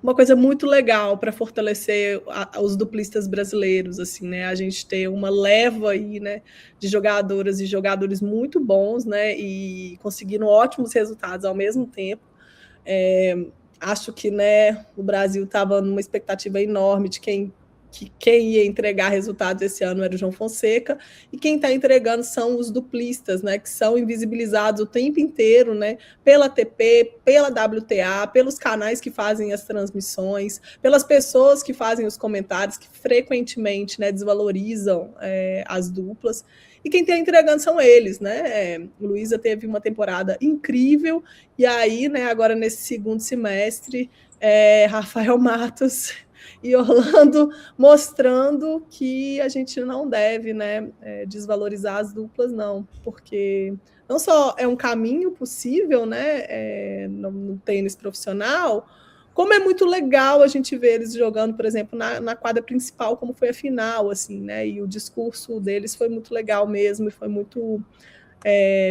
uma coisa muito legal para fortalecer os duplistas brasileiros, assim, né? A gente ter uma leva aí, né, de jogadoras e jogadores muito bons, né? E conseguindo ótimos resultados ao mesmo tempo. Acho que, né, o Brasil estava numa expectativa enorme de quem ia entregar resultados esse ano era o João Fonseca, e quem está entregando são os duplistas, né, que são invisibilizados o tempo inteiro, né, pela ATP, pela WTA, pelos canais que fazem as transmissões, pelas pessoas que fazem os comentários, que frequentemente, né, desvalorizam as duplas, e quem está entregando são eles, né? Luísa teve uma temporada incrível, e aí, né, agora nesse segundo semestre, Rafael Matos e Orlando mostrando que a gente não deve, né, desvalorizar as duplas, não, porque não só é um caminho possível, né, no tênis profissional, como é muito legal a gente ver eles jogando, por exemplo, na quadra principal, como foi a final, assim, né, e o discurso deles foi muito legal mesmo, e foi muito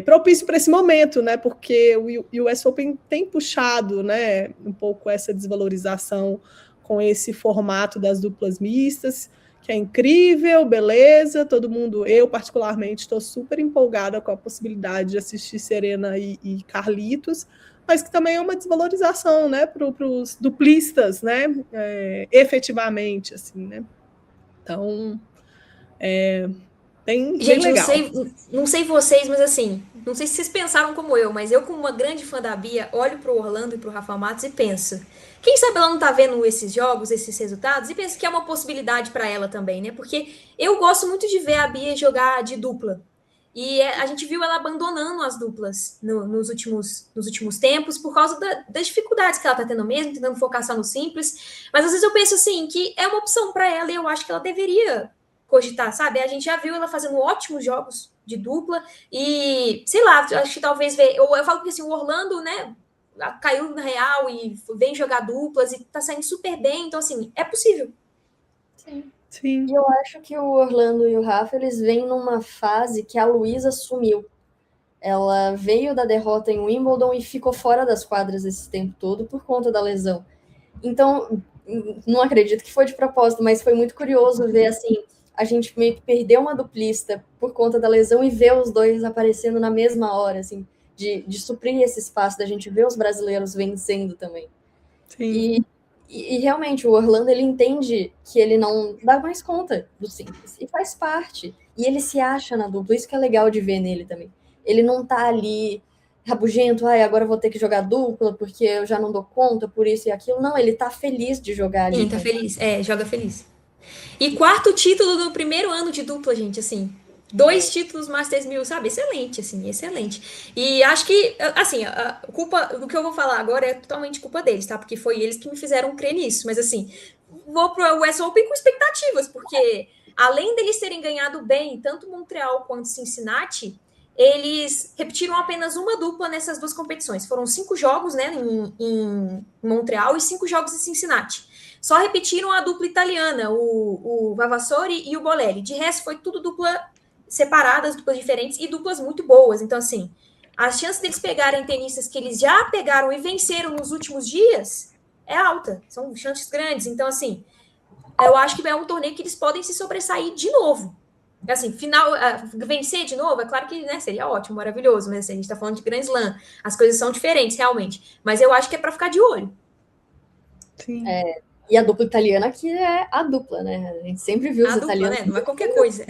propício para esse momento, né, porque o US Open tem puxado, né, um pouco essa desvalorização com esse formato das duplas mistas, que é incrível, beleza, todo mundo, eu particularmente estou super empolgada com a possibilidade de assistir Serena e Carlitos, mas que também é uma desvalorização, né, para os duplistas, né, efetivamente, assim, né. Então, bem legal. Não sei vocês, mas assim, não sei se vocês pensaram como eu, mas eu, como uma grande fã da Bia, olho pro Orlando e pro Rafa Matos e penso, quem sabe ela não tá vendo esses jogos, esses resultados, e penso que é uma possibilidade para ela também, né? Porque eu gosto muito de ver a Bia jogar de dupla. E a gente viu ela abandonando as duplas nos últimos tempos por causa das dificuldades que ela tá tendo mesmo, tentando focar só no simples. Mas às vezes eu penso assim, que é uma opção para ela e eu acho que ela deveria cogitar, sabe? A gente já viu ela fazendo ótimos jogos de dupla e, sei lá, acho que talvez eu falo que assim, o Orlando, né, caiu na real e vem jogar duplas e tá saindo super bem, então assim, é possível. Sim. E eu acho que o Orlando e o Rafa, eles vêm numa fase que a Luísa sumiu. Ela veio da derrota em Wimbledon e ficou fora das quadras esse tempo todo por conta da lesão. Então, não acredito que foi de propósito, mas foi muito curioso ver, assim, a gente meio que perdeu uma duplista por conta da lesão e ver os dois aparecendo na mesma hora, assim. de suprir esse espaço, da gente ver os brasileiros vencendo também. Sim. E realmente, o Orlando, ele entende que ele não dá mais conta do simples, e faz parte. E ele se acha na dupla, isso que é legal de ver nele também. Ele não tá ali rabugento, agora eu vou ter que jogar dupla, porque eu já não dou conta, por isso e aquilo. Não, ele tá feliz de jogar ali. Sim, tá feliz. Joga feliz. E quarto título do primeiro ano de dupla, gente, assim. 2 títulos Masters 1000, sabe? Excelente, assim, excelente. E acho que, assim, a culpa do que eu vou falar agora é totalmente culpa deles, tá? Porque foi eles que me fizeram crer nisso. Mas, assim, vou pro US Open com expectativas, porque além deles terem ganhado bem, tanto Montreal quanto Cincinnati, eles repetiram apenas uma dupla nessas 2 competições. Foram 5 jogos, né, em Montreal e 5 jogos em Cincinnati. Só repetiram a dupla italiana, o Vavassori e o Bolelli. De resto, foi tudo dupla separadas, duplas diferentes e duplas muito boas. Então, assim, as chances deles pegarem tenistas que eles já pegaram e venceram nos últimos dias é alta. São chances grandes. Então, assim, eu acho que é um torneio que eles podem se sobressair de novo. Assim, final, vencer de novo, é claro que, né, seria ótimo, maravilhoso, mas assim, a gente tá falando de Grand Slam. As coisas são diferentes, realmente. Mas eu acho que é para ficar de olho. Sim. E a dupla italiana que é a dupla, né? A gente sempre viu os italianos. Né? Não é qualquer coisa.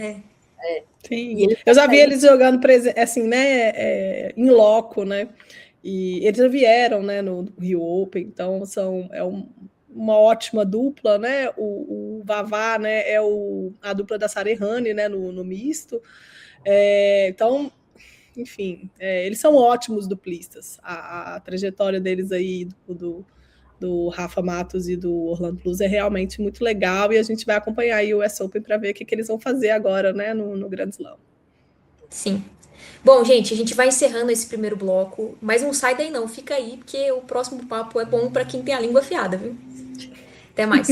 Sim. Eu já vi eles jogando assim, né, em loco, né? E eles já vieram, né, no Rio Open, então uma ótima dupla, né? O Vavá, né, a dupla da Sarehane, né, no misto. Então, enfim, eles são ótimos duplistas. A trajetória deles aí do Rafa Matos e do Orlando Plus é realmente muito legal e a gente vai acompanhar aí o US Open para ver o que eles vão fazer agora, né, no Grand Slam. Sim. Bom, gente, a gente vai encerrando esse primeiro bloco, mas não sai daí não, fica aí, porque o próximo papo é bom para quem tem a língua afiada, viu? Até mais.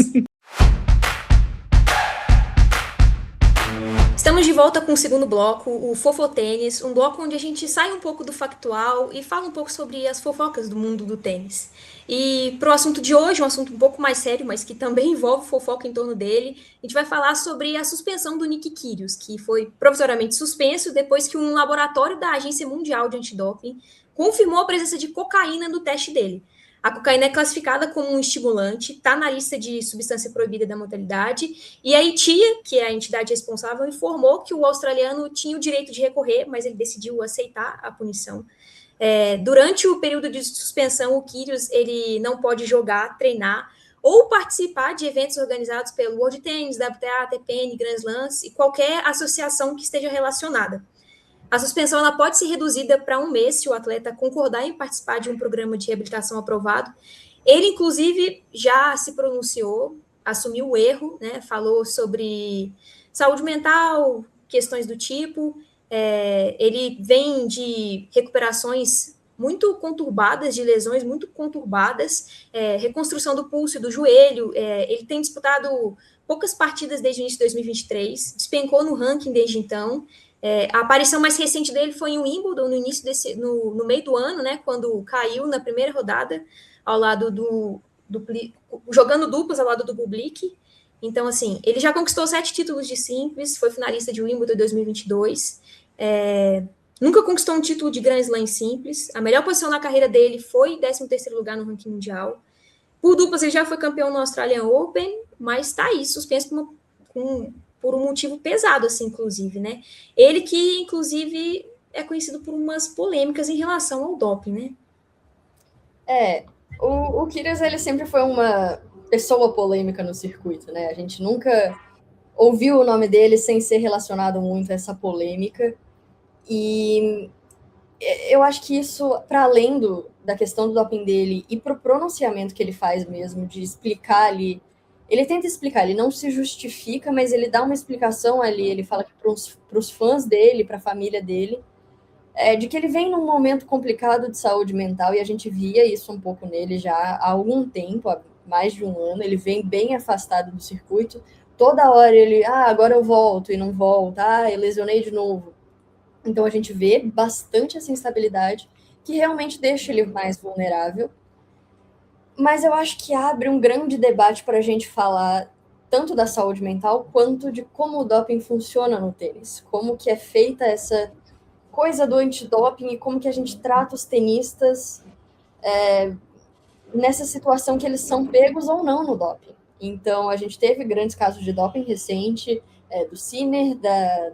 Estamos de volta com o segundo bloco, o Fofotênis, um bloco onde a gente sai um pouco do factual e fala um pouco sobre as fofocas do mundo do tênis. E para o assunto de hoje, um assunto um pouco mais sério, mas que também envolve fofoca em torno dele, a gente vai falar sobre a suspensão do Nick Kyrgios, que foi provisoriamente suspenso depois que um laboratório da Agência Mundial de Antidoping confirmou a presença de cocaína no teste dele. A cocaína é classificada como um estimulante, está na lista de substância proibida da modalidade, e a ITIA, que é a entidade responsável, informou que o australiano tinha o direito de recorrer, mas ele decidiu aceitar a punição. Durante o período de suspensão, o Kyrgios ele não pode jogar, treinar ou participar de eventos organizados pelo World Tennis, WTA, TPN, Grand Slams e qualquer associação que esteja relacionada. A suspensão ela pode ser reduzida para 1 mês se o atleta concordar em participar de um programa de reabilitação aprovado. Ele, inclusive, já se pronunciou, assumiu o erro, né? Falou sobre saúde mental, questões do tipo. Ele vem de recuperações muito conturbadas, de lesões muito conturbadas, reconstrução do pulso e do joelho. Ele tem disputado poucas partidas desde o início de 2023, despencou no ranking desde então. A aparição mais recente dele foi em Wimbledon, no meio do ano, né, quando caiu na primeira rodada, ao lado jogando duplas ao lado do Bublik. Então, assim, ele já conquistou 7 títulos de simples, foi finalista de Wimbledon em 2022, nunca conquistou um título de Grand Slam simples, a melhor posição na carreira dele foi 13º lugar no ranking mundial. Por duplas, ele já foi campeão no Australian Open, mas está aí, suspenso por um motivo pesado, assim, inclusive, né? Ele que, inclusive, é conhecido por umas polêmicas em relação ao doping, né? O Kyrgios, ele sempre foi uma pessoa polêmica no circuito, né? A gente nunca ouviu o nome dele sem ser relacionado muito a essa polêmica. E eu acho que isso, para além da questão do doping dele e pro pronunciamento que ele faz mesmo, de explicar ali. Ele tenta explicar, ele não se justifica, mas ele dá uma explicação ali, ele fala que para os fãs dele, para a família dele, de que ele vem num momento complicado de saúde mental, e a gente via isso um pouco nele já há algum tempo, há mais de 1 ano, ele vem bem afastado do circuito, toda hora ele, agora eu volto e não volta, eu lesionei de novo. Então a gente vê bastante essa instabilidade, que realmente deixa ele mais vulnerável. Mas eu acho que abre um grande debate para a gente falar tanto da saúde mental quanto de como o doping funciona no tênis. Como que é feita coisa do antidoping e como que a gente trata os tenistas nessa situação que eles são pegos ou não no doping. Então, a gente teve grandes casos de doping recente, do Sinner,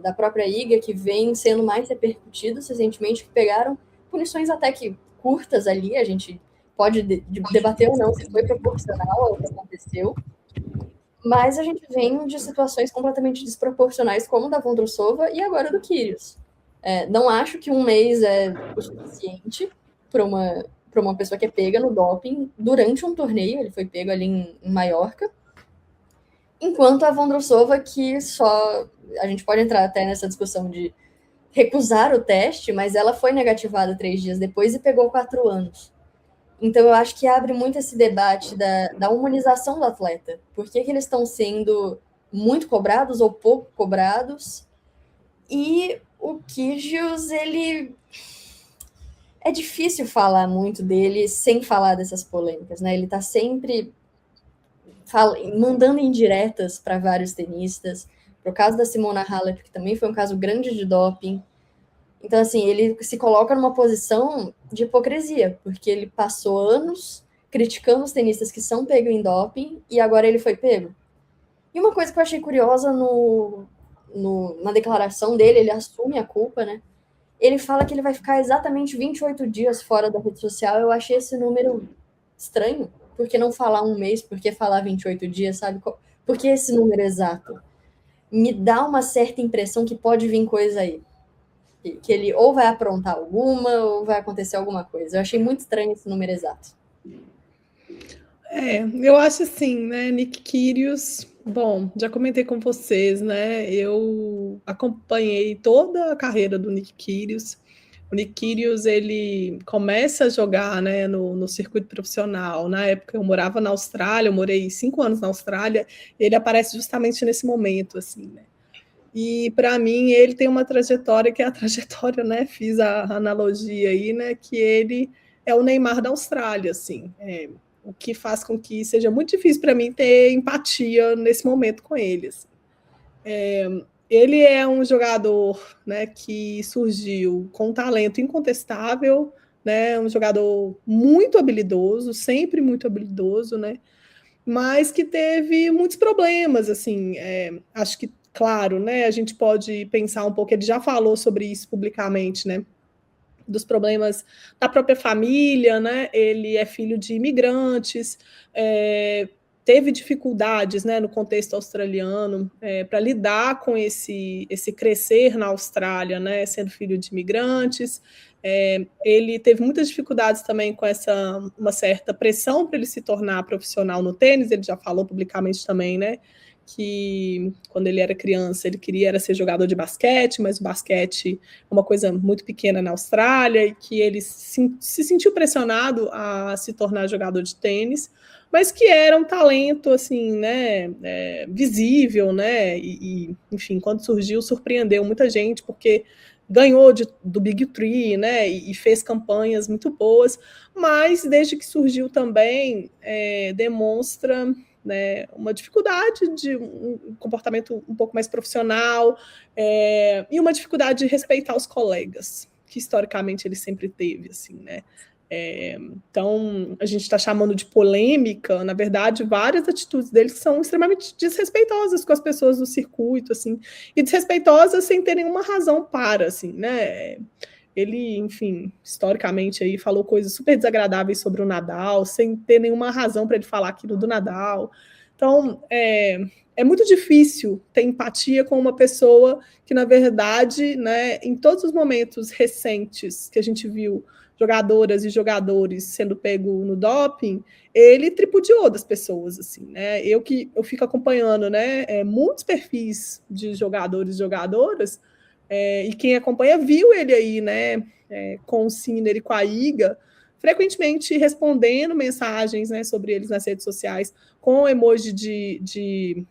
da própria Iga, que vem sendo mais repercutidos recentemente, que pegaram punições até que curtas ali, a gente pode debater ou não se foi proporcional ao que aconteceu, mas a gente vem de situações completamente desproporcionais, como da Vondrousova e agora do Kyrgios. Não acho que um mês é o suficiente para uma pessoa que é pega no doping durante um torneio, ele foi pego ali em Maiorca, enquanto a Vondrousova, que só... A gente pode entrar até nessa discussão de recusar o teste, mas ela foi negativada 3 dias depois e pegou 4 anos. Então, eu acho que abre muito esse debate da humanização do atleta. Por que eles estão sendo muito cobrados ou pouco cobrados? E o Kyrgios, ele... É difícil falar muito dele sem falar dessas polêmicas, né? Ele está sempre mandando indiretas para vários tenistas. Pro caso da Simona Halep, que também foi um caso grande de doping. Então, assim, ele se coloca numa posição de hipocrisia, porque ele passou anos criticando os tenistas que são pegos em doping e agora ele foi pego. E uma coisa que eu achei curiosa na declaração dele, ele assume a culpa, né? Ele fala que ele vai ficar exatamente 28 dias fora da rede social. Eu achei esse número estranho. Por que não falar um mês? Por que falar 28 dias, sabe? Por que esse número exato? Me dá uma certa impressão que pode vir coisa aí. Que ele ou vai aprontar alguma, ou vai acontecer alguma coisa. Eu achei muito estranho esse número exato. Eu acho assim, né, Nick Kyrgios, bom, já comentei com vocês, né, eu acompanhei toda a carreira do Nick Kyrgios. O Nick Kyrgios, ele começa a jogar, né, no circuito profissional. Na época eu morava na Austrália, eu morei 5 anos na Austrália, ele aparece justamente nesse momento, assim, né. E para mim ele tem uma trajetória que é a trajetória, né, fiz a analogia aí, né, que ele é o Neymar da Austrália, assim, o que faz com que seja muito difícil para mim ter empatia nesse momento com ele. Assim. Ele é um jogador, né, que surgiu com um talento incontestável, né, um jogador muito habilidoso, sempre muito habilidoso, né, mas que teve muitos problemas, assim, acho que, claro, né, a gente pode pensar um pouco, ele já falou sobre isso publicamente, né, dos problemas da própria família, né? Ele é filho de imigrantes, teve dificuldades, né, no contexto australiano para lidar com esse crescer na Austrália, né, sendo filho de imigrantes. Ele teve muitas dificuldades também com uma certa pressão para ele se tornar profissional no tênis. Ele já falou publicamente também, né, que quando ele era criança ele queria ser jogador de basquete, mas o basquete é uma coisa muito pequena na Austrália, e que ele se sentiu pressionado a se tornar jogador de tênis, mas que era um talento assim, né, visível, né, e enfim, quando surgiu surpreendeu muita gente, porque ganhou do Big Three, né, e fez campanhas muito boas, mas desde que surgiu também demonstra, né, uma dificuldade de um comportamento um pouco mais profissional, e uma dificuldade de respeitar os colegas, que historicamente ele sempre teve, assim, né. Então, a gente está chamando de polêmica, na verdade, várias atitudes dele são extremamente desrespeitosas com as pessoas do circuito, assim, e desrespeitosas sem ter nenhuma razão para, assim, né. Ele, enfim, historicamente aí falou coisas super desagradáveis sobre o Nadal, sem ter nenhuma razão para ele falar aquilo do Nadal. Então, é muito difícil ter empatia com uma pessoa que, na verdade, né, em todos os momentos recentes que a gente viu jogadoras e jogadores sendo pego no doping, ele tripudiou das pessoas, assim, né? Eu fico acompanhando, né, muitos perfis de jogadores e jogadoras, e quem acompanha viu ele aí, né, com o Sinner e com a Iga, frequentemente respondendo mensagens, né, sobre eles nas redes sociais, com emoji de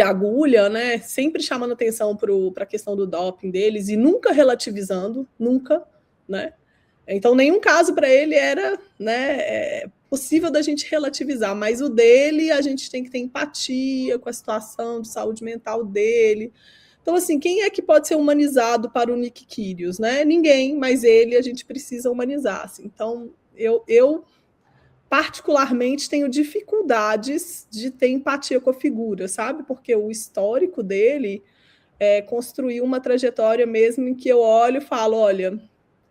agulha, né, sempre chamando atenção para a questão do doping deles e nunca relativizando, nunca, né. Então, nenhum caso para ele era, né, possível da gente relativizar, mas o dele, a gente tem que ter empatia com a situação de saúde mental dele, Então, assim, quem é que pode ser humanizado para o Nick Kyrgios, né? Ninguém, mas ele a gente precisa humanizar. Assim. Então, eu particularmente tenho dificuldades de ter empatia com a figura, sabe? Porque o histórico dele construiu uma trajetória mesmo em que eu olho e falo, olha,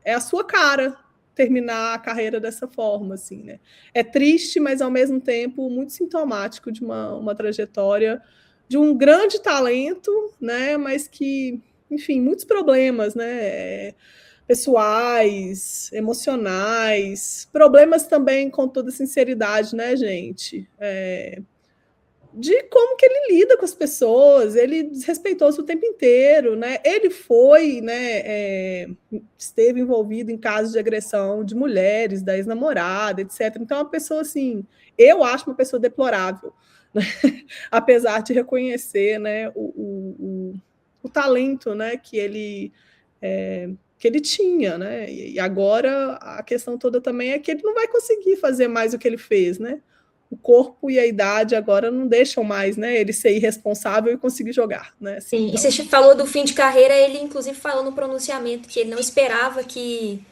é a sua cara terminar a carreira dessa forma, assim, né? É triste, mas ao mesmo tempo muito sintomático de uma trajetória de um grande talento, né? Mas que, enfim, muitos problemas, né? Pessoais, emocionais, problemas também, com toda sinceridade, né, gente? De como que ele lida com as pessoas, ele desrespeitou-se o tempo inteiro, né? Ele foi, né, esteve envolvido em casos de agressão de mulheres, da ex-namorada, etc. Então, é uma pessoa assim, eu acho uma pessoa deplorável, né? Apesar de reconhecer, né, o talento, né, que ele tinha, né? E agora a questão toda também é que ele não vai conseguir fazer mais o que ele fez, né? O corpo e a idade agora não deixam mais, né, ele ser irresponsável e conseguir jogar, né? Assim, Sim, então... e você falou do fim de carreira, ele inclusive falou no pronunciamento que ele não esperava que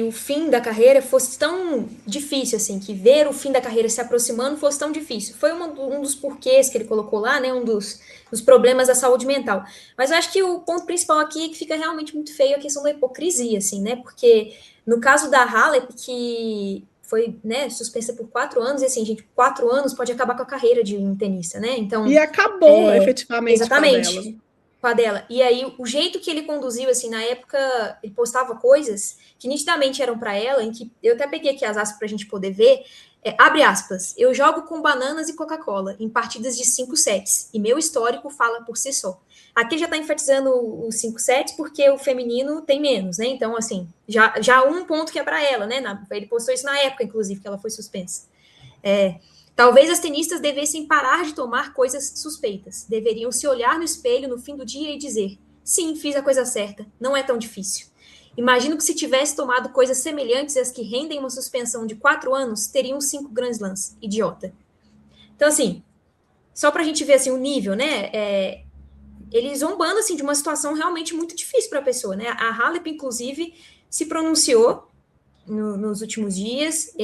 o fim da carreira fosse tão difícil, assim, que ver o fim da carreira se aproximando fosse tão difícil. Foi um dos porquês que ele colocou lá, né, um dos problemas da saúde mental. Mas eu acho que o ponto principal aqui é que fica realmente muito feio a questão da hipocrisia, assim, né, porque no caso da Halep, que foi, né, suspensa por 4 anos, e assim, gente, 4 anos pode acabar com a carreira de um tenista, né, então... E acabou, efetivamente, exatamente, com a dela. E aí, o jeito que ele conduziu, assim, na época, ele postava coisas que nitidamente eram para ela, em que eu até peguei aqui as aspas para a gente poder ver, abre aspas, eu jogo com bananas e Coca-Cola em partidas de 5 sets, e meu histórico fala por si só. Aqui já está enfatizando os 5 sets porque o feminino tem menos, né? Então, assim, já um ponto que é para ela, né? Ele postou isso na época, inclusive, que ela foi suspensa. Talvez as tenistas devessem parar de tomar coisas suspeitas. Deveriam se olhar no espelho no fim do dia e dizer: sim, fiz a coisa certa, não é tão difícil. Imagino que se tivesse tomado coisas semelhantes às que rendem uma suspensão de 4 anos, teriam 5 Grand Slams. Idiota. Então, assim, só pra gente ver assim, o nível, né? Ele zombando assim, de uma situação realmente muito difícil para a pessoa, né? A Halep, inclusive, se pronunciou nos últimos dias,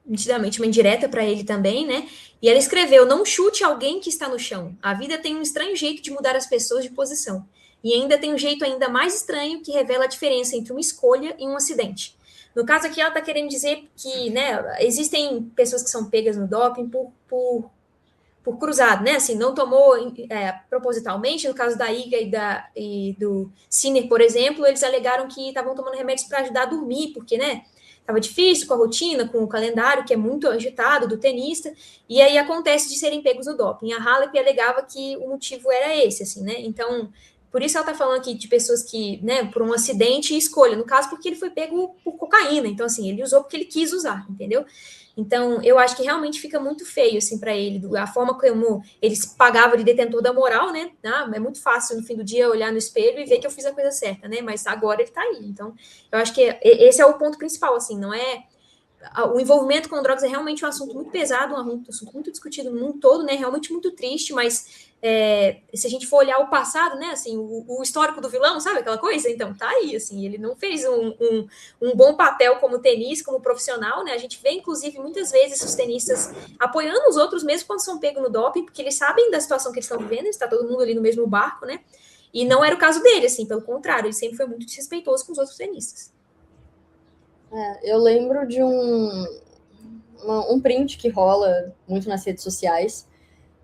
nitidamente uma indireta para ele também, né? E ela escreveu: não chute alguém que está no chão. A vida tem um estranho jeito de mudar as pessoas de posição. E ainda tem um jeito ainda mais estranho que revela a diferença entre uma escolha e um acidente. No caso aqui, ela está querendo dizer que, né, existem pessoas que são pegas no doping por cruzado, né? Assim, não tomou propositalmente. No caso da Iga e do Sinner, por exemplo, eles alegaram que estavam tomando remédios para ajudar a dormir, porque, né, estava difícil com a rotina, com o calendário, que é muito agitado do tenista, e aí acontece de serem pegos no doping. A Halep alegava que o motivo era esse, assim, né? Então, por isso ela está falando aqui de pessoas que, né, por um acidente e escolha. No caso, porque ele foi pego por cocaína. Então, assim, ele usou porque ele quis usar, entendeu? Então, eu acho que realmente fica muito feio, assim, para ele, a forma como eles pagavam de detentor da moral, né? É muito fácil, no fim do dia, olhar no espelho e ver que eu fiz a coisa certa, né? Mas agora ele tá aí. Então, eu acho que esse é o ponto principal, assim, não é... O envolvimento com drogas é realmente um assunto muito pesado, um assunto muito discutido no mundo todo, né? Realmente muito triste, mas se a gente for olhar o passado, né? Assim, o histórico do vilão, sabe aquela coisa? Então, tá aí, assim, ele não fez um bom papel como tenista, como profissional, né? A gente vê, inclusive, muitas vezes os tenistas apoiando os outros, mesmo quando são pegos no doping, porque eles sabem da situação que eles estão vivendo, está todo mundo ali no mesmo barco, né? E não era o caso dele, assim, pelo contrário, ele sempre foi muito desrespeitoso com os outros tenistas. Eu lembro de um print que rola muito nas redes sociais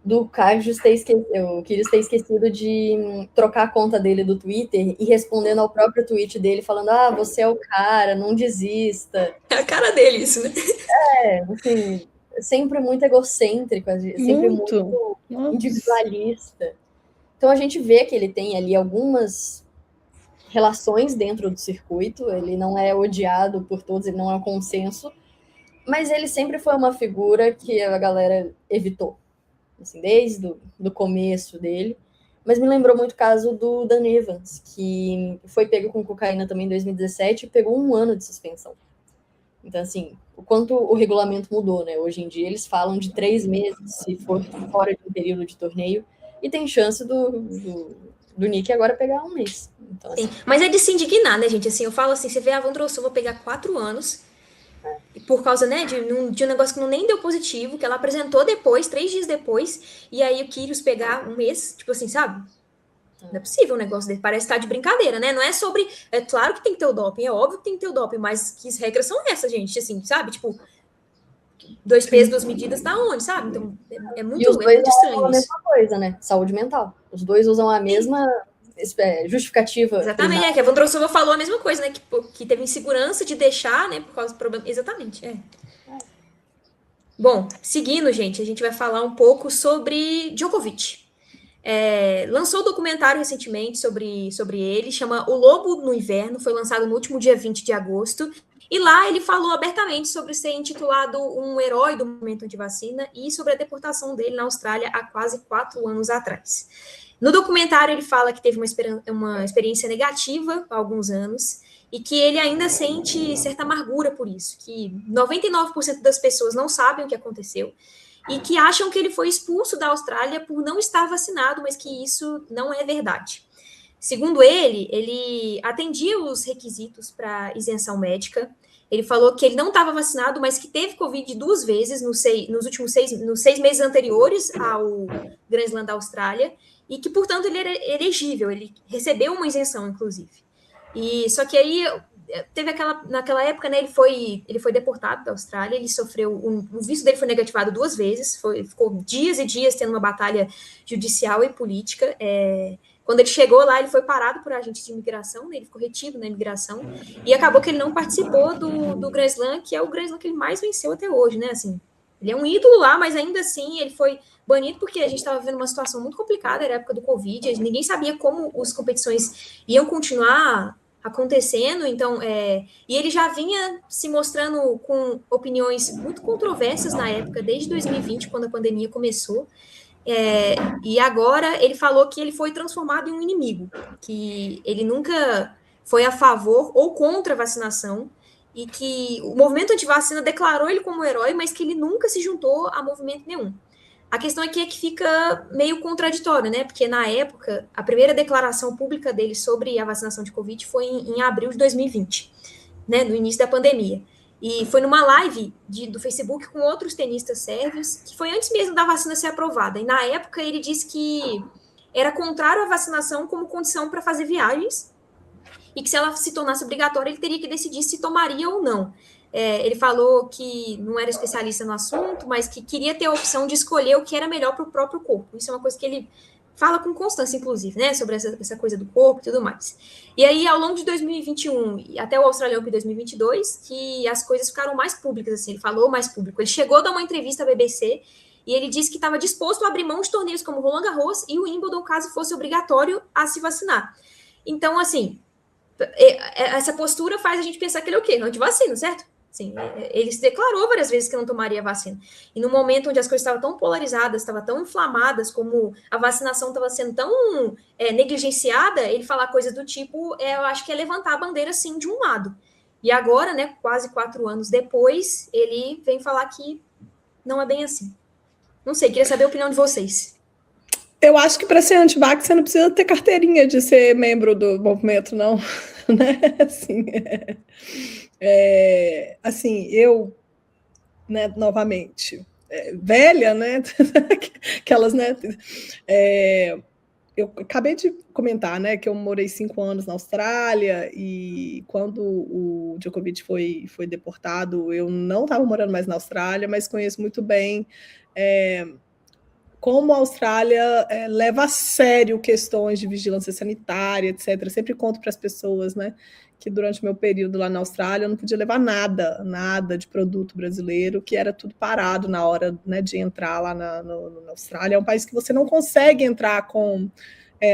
do Kyrgios ter esquecido de trocar a conta dele do Twitter e respondendo ao próprio tweet dele, falando: você é o cara, não desista. É a cara dele isso, né? Assim, sempre muito egocêntrico, sempre muito individualista. Então a gente vê que ele tem ali algumas relações dentro do circuito, ele não é odiado por todos, ele não é um consenso, mas ele sempre foi uma figura que a galera evitou, assim, desde o começo dele. Mas me lembrou muito o caso do Dan Evans, que foi pego com cocaína também em 2017 e pegou 1 ano de suspensão. Então, assim, o quanto o regulamento mudou, né? Hoje em dia eles falam de 3 meses se for fora de um período de torneio, e tem chance do Nick agora pegar 1 mês. Então, assim, Mas é de se indignar, né, gente? Assim, eu falo assim, você vê a Vondrousova pegar 4 anos, por causa, né, de um negócio que nem deu positivo, que ela apresentou depois, 3 dias depois, e aí o Kyrgios pegar 1 mês, tipo assim, sabe? Não é possível um negócio desse, parece estar de brincadeira, né? Não é sobre, é claro que tem que ter o doping, é óbvio que tem que ter o doping, mas que regras são essas, gente? Assim, sabe? Tipo, 2 pesos, 2 medidas, tá onde, sabe? Então, é muito, e os dois muito usam estranho a isso. mesma coisa, né? Saúde mental. Os dois usam a mesma justificativa. Exatamente, primária. que a Vondrousova falou a mesma coisa, né? Que teve insegurança de deixar, né? Por causa do problema. Exatamente, Bom, seguindo, gente, a gente vai falar um pouco sobre Djokovic. Lançou um documentário recentemente sobre ele, chama O Lobo no Inverno, foi lançado no último dia 20 de agosto, e lá ele falou abertamente sobre ser intitulado um herói do movimento antivacina e sobre a deportação dele na Austrália há quase 4 anos atrás. No documentário ele fala que teve uma experiência negativa há alguns anos e que ele ainda sente certa amargura por isso, que 99% das pessoas não sabem o que aconteceu, e que acham que ele foi expulso da Austrália por não estar vacinado, mas que isso não é verdade. Segundo ele atendia os requisitos para isenção médica. Ele falou que ele não estava vacinado, mas que teve Covid 2 vezes nos 6 meses anteriores ao Grand Slam da Austrália, e que, portanto, ele era elegível, ele recebeu uma isenção, inclusive. E só que aí teve naquela época, né, ele foi deportado da Austrália, ele sofreu, o visto dele foi negativado 2 vezes, ficou dias e dias tendo uma batalha judicial e política. Quando ele chegou lá, ele foi parado por agentes de imigração, né, ele ficou retido na imigração, e acabou que ele não participou do Grand Slam, que é o Grand Slam que ele mais venceu até hoje, né, assim. Ele é um ídolo lá, mas ainda assim ele foi banido porque a gente estava vivendo uma situação muito complicada, era a época do Covid, ninguém sabia como as competições iam continuar acontecendo, então, e ele já vinha se mostrando com opiniões muito controversas na época, desde 2020, quando a pandemia começou, e agora ele falou que ele foi transformado em um inimigo, que ele nunca foi a favor ou contra a vacinação, e que o movimento antivacina declarou ele como herói, mas que ele nunca se juntou a movimento nenhum. A questão aqui é que fica meio contraditório, né? Porque na época, a primeira declaração pública dele sobre a vacinação de Covid foi em abril de 2020, né? No início da pandemia. E foi numa live do Facebook com outros tenistas sérvios, que foi antes mesmo da vacina ser aprovada. E na época ele disse que era contrário à vacinação como condição para fazer viagens, e que se ela se tornasse obrigatória, ele teria que decidir se tomaria ou não. Ele falou que não era especialista no assunto, mas que queria ter a opção de escolher o que era melhor para o próprio corpo. Isso é uma coisa que ele fala com constância, inclusive, né, sobre essa coisa do corpo e tudo mais. E aí, ao longo de 2021 e até o Australian Open 2022, que as coisas ficaram mais públicas, assim, ele falou mais público. Ele chegou a dar uma entrevista à BBC e ele disse que estava disposto a abrir mão de torneios como Roland Garros e o Wimbledon, caso fosse obrigatório a se vacinar. Então, assim, essa postura faz a gente pensar que ele é o quê? Antivacina, certo? Sim, ele se declarou várias vezes que não tomaria vacina. E no momento onde as coisas estavam tão polarizadas, estavam tão inflamadas, como a vacinação estava sendo tão negligenciada, ele falar coisas do tipo, eu acho que é levantar a bandeira, sim, de um lado. E agora, né, quase 4 anos depois, ele vem falar que não é bem assim. Não sei, queria saber a opinião de vocês. Eu acho que para ser antivax você não precisa ter carteirinha de ser membro do movimento, não. Né? Assim, eu, né, novamente, velha, né? Aquelas, né? Eu acabei de comentar, né, que eu morei 5 anos na Austrália e quando o Djokovic foi deportado, eu não estava morando mais na Austrália, mas conheço muito bem como a Austrália leva a sério questões de vigilância sanitária, etc. Sempre conto para as pessoas, né, que durante o meu período lá na Austrália eu não podia levar nada de produto brasileiro, que era tudo parado na hora, né, de entrar lá na Austrália. É um país que você não consegue entrar com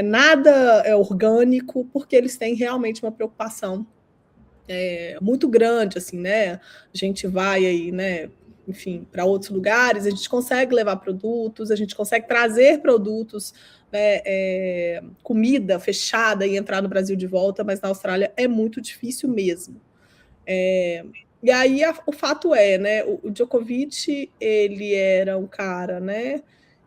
nada orgânico, porque eles têm realmente uma preocupação muito grande, assim, né? A gente vai aí, né, enfim, para outros lugares, a gente consegue levar produtos, a gente consegue trazer produtos, né, comida fechada e entrar no Brasil de volta, mas na Austrália é muito difícil mesmo. E aí o fato né, o Djokovic, ele era um cara, né,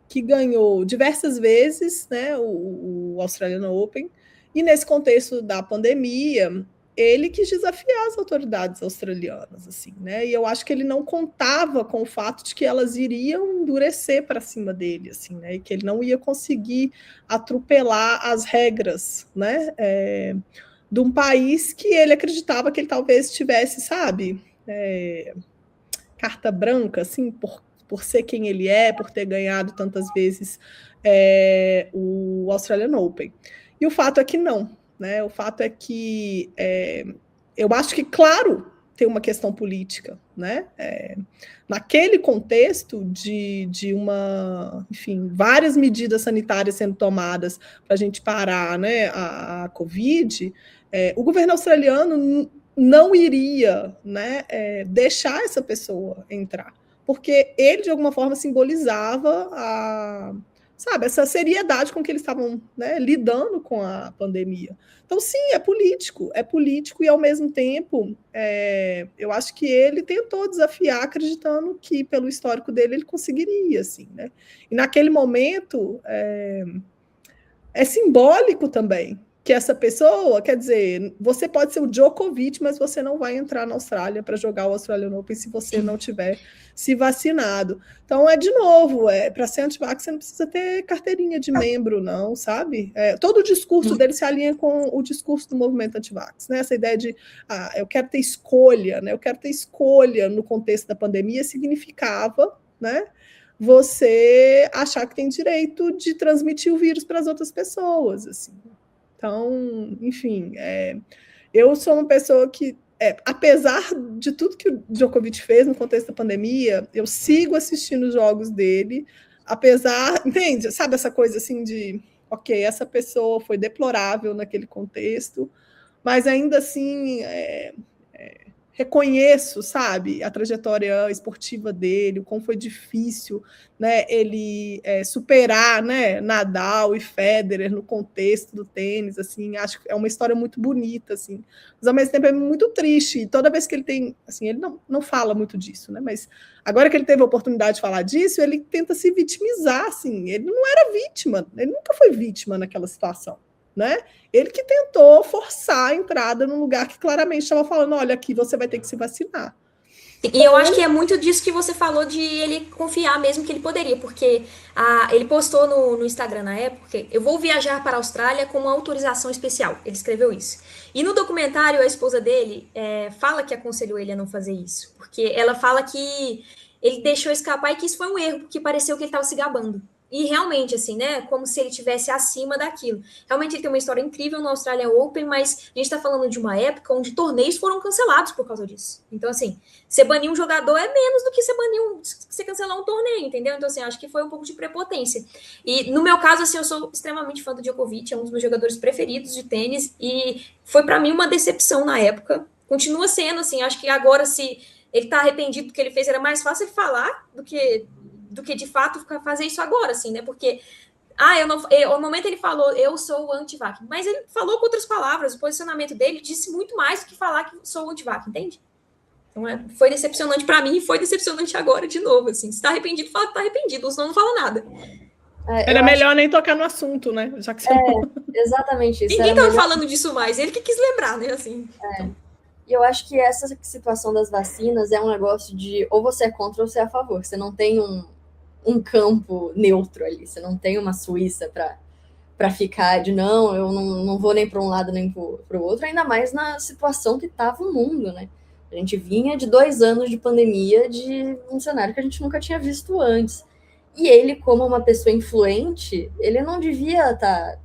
que ganhou diversas vezes, né, o Australian Open, e nesse contexto da pandemia, ele quis desafiar as autoridades australianas, assim, né? E eu acho que ele não contava com o fato de que elas iriam endurecer para cima dele, assim, né? E que ele não ia conseguir atropelar as regras, né? De um país que ele acreditava que ele talvez tivesse, sabe, carta branca, assim, por ser quem ele é, por ter ganhado tantas vezes o Australian Open. E o fato é que não, né? O fato é que eu acho que, claro, tem uma questão política, né? Naquele contexto de uma, enfim, várias medidas sanitárias sendo tomadas para a gente parar, né, a Covid, o governo australiano não iria, né, deixar essa pessoa entrar, porque ele, de alguma forma, simbolizava sabe, essa seriedade com que eles estavam, né, lidando com a pandemia. Então, sim, é político e, ao mesmo tempo, eu acho que ele tentou desafiar, acreditando que, pelo histórico dele, ele conseguiria, assim, né? E, naquele momento, é simbólico também, que essa pessoa, quer dizer, você pode ser o Djokovic, mas você não vai entrar na Austrália para jogar o Australian Open se você não tiver se vacinado. Então, de novo, para ser antivax, você não precisa ter carteirinha de membro, não, sabe? Todo o discurso dele se alinha com o discurso do movimento antivax, né? Essa ideia de, eu quero ter escolha, né? Eu quero ter escolha no contexto da pandemia significava, né, você achar que tem direito de transmitir o vírus para as outras pessoas, assim. Então, enfim, eu sou uma pessoa que, apesar de tudo que o Djokovic fez no contexto da pandemia, eu sigo assistindo os jogos dele, apesar, entende? Sabe essa coisa assim de, ok, essa pessoa foi deplorável naquele contexto, mas ainda assim reconheço, sabe, a trajetória esportiva dele, o quão foi difícil, né, ele superar, né, Nadal e Federer no contexto do tênis, assim, acho que é uma história muito bonita, assim, mas ao mesmo tempo é muito triste, e toda vez que ele tem, assim, ele não fala muito disso, né, mas agora que ele teve a oportunidade de falar disso, ele tenta se vitimizar, assim, ele não era vítima, ele nunca foi vítima naquela situação, né? Ele que tentou forçar a entrada num lugar que claramente estava falando, olha, aqui você vai ter que se vacinar. E eu acho que é muito disso que você falou de ele confiar mesmo que ele poderia, porque ele postou no Instagram na época, eu vou viajar para a Austrália com uma autorização especial. Ele escreveu isso. E no documentário, a esposa dele fala que aconselhou ele a não fazer isso, porque ela fala que ele deixou escapar e que isso foi um erro, porque pareceu que ele estava se gabando. E realmente, assim, né? Como se ele tivesse acima daquilo. Realmente ele tem uma história incrível no Australian Open, mas a gente tá falando de uma época onde torneios foram cancelados por causa disso. Então, assim, você banir um jogador é menos do que você cancelar um torneio, entendeu? Então, assim, acho que foi um pouco de prepotência. E no meu caso, assim, eu sou extremamente fã do Djokovic, é um dos meus jogadores preferidos de tênis, e foi para mim uma decepção na época. Continua sendo, assim, acho que agora, se ele tá arrependido do que ele fez, era mais fácil ele falar do que de fato fazer isso agora, assim, né? Porque no momento ele falou, eu sou o anti-vac, mas ele falou com outras palavras, o posicionamento dele disse muito mais do que falar que sou o anti-vac, entende? Então foi decepcionante para mim e foi decepcionante agora de novo, assim. Se tá arrependido, fala que tá arrependido, senão não fala nada. Era melhor nem tocar no assunto, né? Já que você exatamente isso. Ninguém tava falando disso mais, ele que quis lembrar, né, assim. E eu acho que essa situação das vacinas é um negócio de ou você é contra ou você é a favor. Você não tem um campo neutro ali. Você não tem uma Suíça para ficar de não, eu não vou nem para um lado nem para o outro, ainda mais na situação que estava o mundo, né? A gente vinha de 2 anos de pandemia, de um cenário que a gente nunca tinha visto antes. E ele, como uma pessoa influente, ele não devia estar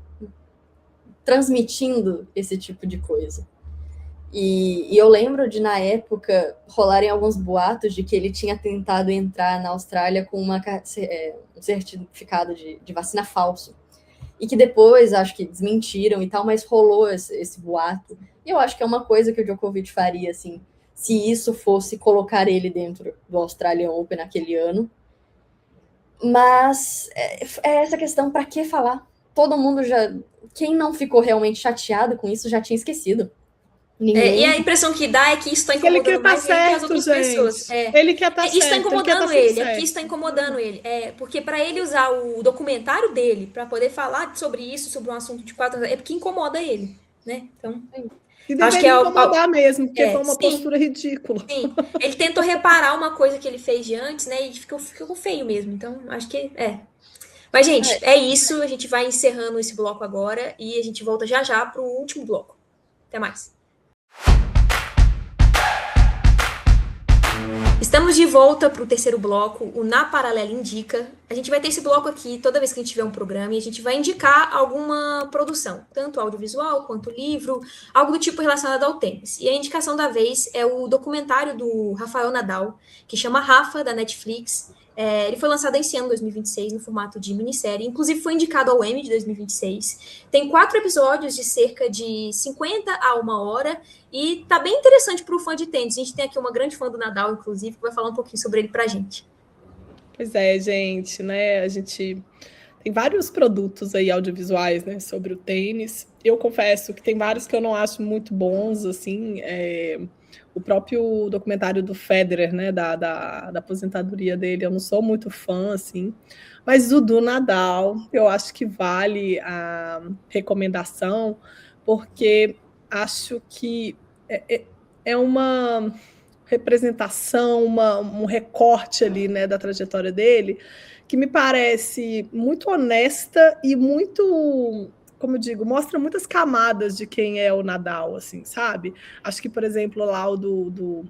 transmitindo esse tipo de coisa. E eu lembro de, na época, rolarem alguns boatos de que ele tinha tentado entrar na Austrália com um certificado de vacina falso. E que depois, acho que desmentiram e tal, mas rolou esse boato. E eu acho que é uma coisa que o Djokovic faria, assim, se isso fosse colocar ele dentro do Australian Open naquele ano. Mas essa questão, para que falar? Todo mundo já... Quem não ficou realmente chateado com isso já tinha esquecido. E a impressão que dá é que isso está Ele quer incomodando tá mais ele que as certo, outras gente. pessoas. Ele quer tá Isso está certo, incomodando ele ele, quer tá aqui está incomodando ele. Porque para ele usar o documentário dele para poder falar sobre isso, sobre um assunto de 4 anos, é porque incomoda ele, né? Então, E acho que deveria incomodar mesmo, porque foi uma sim, postura ridícula. sim. Ele tentou reparar uma coisa que ele fez de antes, né? E ficou feio mesmo. Então, acho que Mas, gente, é isso. A gente vai encerrando esse bloco agora e a gente volta já já pro último bloco. Até mais. Estamos de volta para o terceiro bloco, o Na Paralela Indica. A gente vai ter esse bloco aqui toda vez que a gente tiver um programa e a gente vai indicar alguma produção, tanto audiovisual quanto livro, algo do tipo relacionado ao tênis. E a indicação da vez é o documentário do Rafael Nadal, que chama Rafa, da Netflix. Ele foi lançado esse ano, 2026, no formato de minissérie. Inclusive, foi indicado ao Emmy de 2026. Tem 4 episódios de cerca de 50 a 1 hora. E tá bem interessante para o fã de tênis. A gente tem aqui uma grande fã do Nadal, inclusive, que vai falar um pouquinho sobre ele pra gente. Pois é, gente, né? A gente tem vários produtos aí audiovisuais, né, sobre o tênis. Eu confesso que tem vários que eu não acho muito bons, assim. O próprio documentário do Federer, né, da aposentadoria dele, eu não sou muito fã, assim. Mas o do Nadal, eu acho que vale a recomendação, porque acho que é uma representação, um recorte ali, né, da trajetória dele, que me parece muito honesta e muito, como eu digo, mostra muitas camadas de quem é o Nadal, assim, sabe? Acho que, por exemplo, lá o do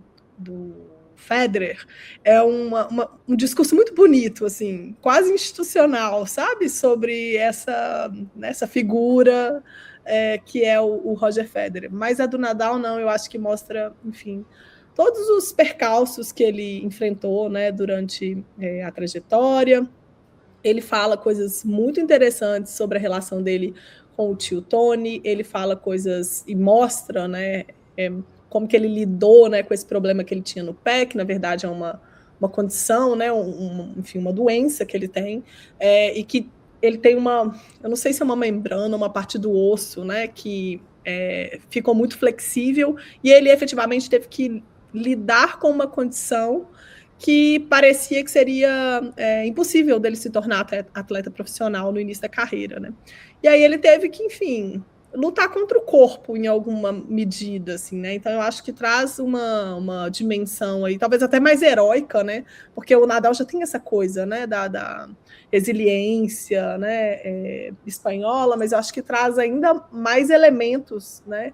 Federer é um discurso muito bonito, assim, quase institucional, sabe? Sobre essa figura que é o Roger Federer. Mas a do Nadal, não, eu acho que mostra, enfim, todos os percalços que ele enfrentou, né, durante a trajetória. Ele fala coisas muito interessantes sobre a relação dele com o tio Tony, ele fala coisas e mostra, né, como que ele lidou, né, com esse problema que ele tinha no pé, que na verdade é uma condição, né, enfim, uma doença que ele tem, e que ele tem eu não sei se é uma membrana, uma parte do osso, né, que ficou muito flexível, e ele efetivamente teve que lidar com uma condição que parecia que seria impossível dele se tornar atleta profissional no início da carreira, né? E aí ele teve que, enfim, lutar contra o corpo em alguma medida, assim, né? Então eu acho que traz uma dimensão aí, talvez até mais heróica, né? Porque o Nadal já tem essa coisa, né? Da resiliência, né? Espanhola, mas eu acho que traz ainda mais elementos, né?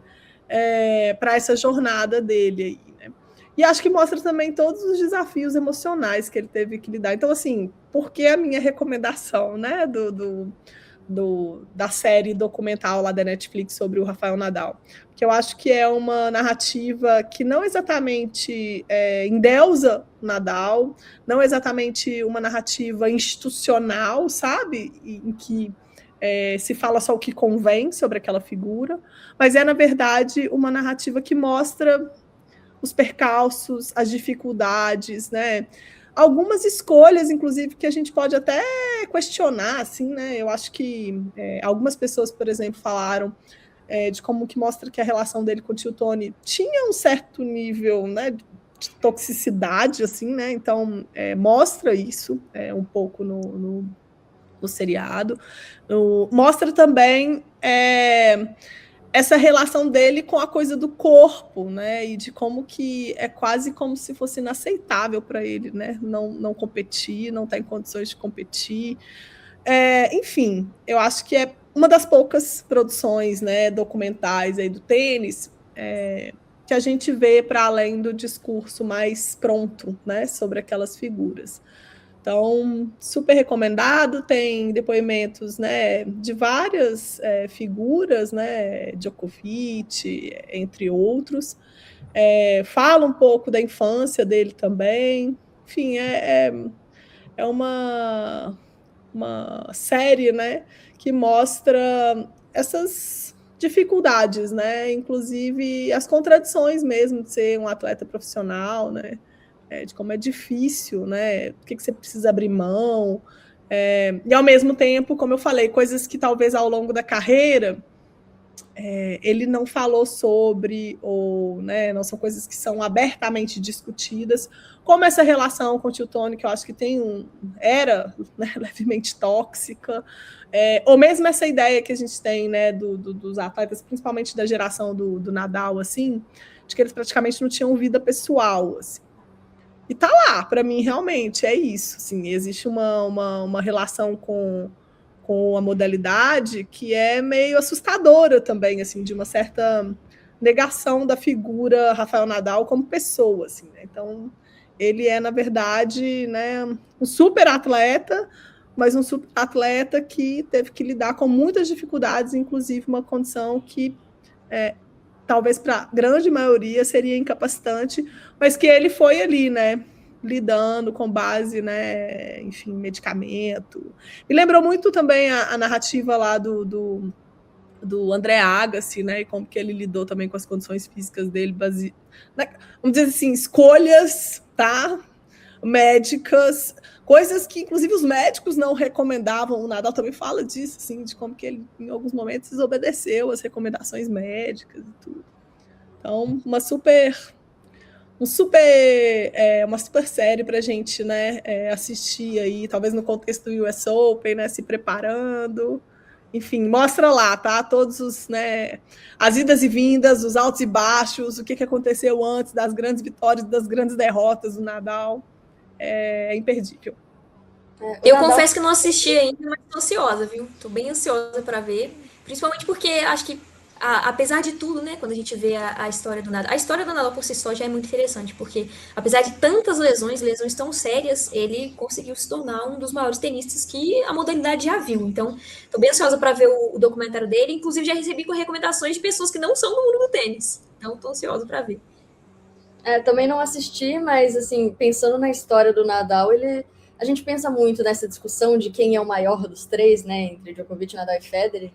Para essa jornada dele aí, né? E acho que mostra também todos os desafios emocionais que ele teve que lidar. Então, assim, por que a minha recomendação, né, da série documental lá da Netflix sobre o Rafael Nadal? Porque eu acho que é uma narrativa que não exatamente endeusa o Nadal, não exatamente uma narrativa institucional, sabe? Em que se fala só o que convém sobre aquela figura, mas na verdade, uma narrativa que mostra os percalços, as dificuldades, né? Algumas escolhas, inclusive, que a gente pode até questionar, assim, né? Eu acho que algumas pessoas, por exemplo, falaram de como que mostra que a relação dele com o tio Tony tinha um certo nível, né, de toxicidade, assim, né? Então, mostra isso um pouco no seriado. Mostra também essa relação dele com a coisa do corpo, né? E de como que é quase como se fosse inaceitável para ele, né? Não competir, não estar em condições de competir. Enfim, eu acho que é uma das poucas produções, né, documentais aí do tênis que a gente vê para além do discurso mais pronto, né, sobre aquelas figuras. Então, super recomendado, tem depoimentos, né, de várias figuras, né, Djokovic, entre outros. Fala um pouco da infância dele também. Enfim, é uma série, né, que mostra essas dificuldades, né, inclusive as contradições mesmo de ser um atleta profissional, né, de como é difícil, né? O que você precisa abrir mão. E, ao mesmo tempo, como eu falei, coisas que talvez ao longo da carreira ele não falou sobre, ou, né, não são coisas que são abertamente discutidas, como essa relação com o Tio Tony, que eu acho que era, né, levemente tóxica, ou mesmo essa ideia que a gente tem, né, dos atletas, principalmente da geração do Nadal, assim, de que eles praticamente não tinham vida pessoal, assim. E tá lá, para mim, realmente, é isso. Assim, existe uma relação com a modalidade que é meio assustadora também, assim, de uma certa negação da figura Rafael Nadal como pessoa. Assim, né? Então, ele é, na verdade, né, um super atleta, mas um super atleta que teve que lidar com muitas dificuldades, inclusive uma condição que talvez para a grande maioria seria incapacitante, mas que ele foi ali, né, lidando com base, né, enfim, medicamento. Me lembrou muito também a narrativa lá do André Agassi, né, e como que ele lidou também com as condições físicas dele, vamos dizer assim, escolhas, tá, médicas, coisas que inclusive os médicos não recomendavam. O Nadal também fala disso, assim, de como que ele em alguns momentos desobedeceu as recomendações médicas e tudo. Então, uma super série para a gente, né, assistir aí, talvez no contexto do US Open, né, se preparando. Enfim, mostra lá, tá? Todos os, né, as idas e vindas, os altos e baixos, o que aconteceu antes das grandes vitórias, das grandes derrotas do Nadal. É imperdível. Eu confesso que não assisti ainda, mas tô ansiosa, viu? Tô bem ansiosa para ver. Principalmente porque acho que, apesar de tudo, né? Quando a gente vê a história do Nadal. A história do Nadal por si só já é muito interessante, porque apesar de tantas lesões tão sérias, ele conseguiu se tornar um dos maiores tenistas que a modalidade já viu. Então, tô bem ansiosa para ver o documentário dele. Inclusive, já recebi com recomendações de pessoas que não são do mundo do tênis. Então, tô ansiosa para ver. Também não assisti, mas assim, pensando na história do Nadal, a gente pensa muito nessa discussão de quem é o maior dos três, né, entre Djokovic, Nadal e Federer,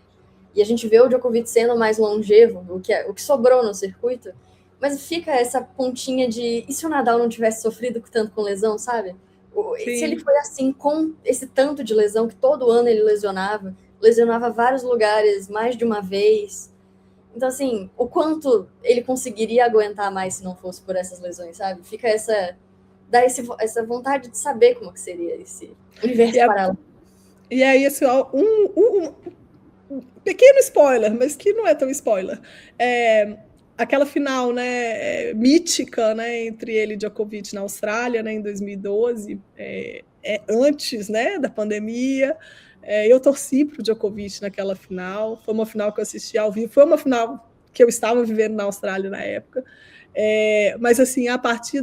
e a gente vê o Djokovic sendo mais longevo, o que sobrou no circuito, mas fica essa pontinha de, e se o Nadal não tivesse sofrido tanto com lesão, sabe? Se ele foi assim, com esse tanto de lesão, que todo ano ele lesionava vários lugares, mais de uma vez. Então, assim, o quanto ele conseguiria aguentar mais se não fosse por essas lesões, sabe? Fica essa vontade de saber como que seria esse universo paralelo. E aí, assim, um pequeno spoiler, mas que não é tão spoiler. Aquela final, né, mítica, né, entre ele e Djokovic na Austrália, né, em 2012, antes, né, da pandemia. Eu torci para o Djokovic naquela final. Foi uma final que eu assisti ao vivo. Foi uma final que eu estava vivendo na Austrália na época. Mas, assim, a partir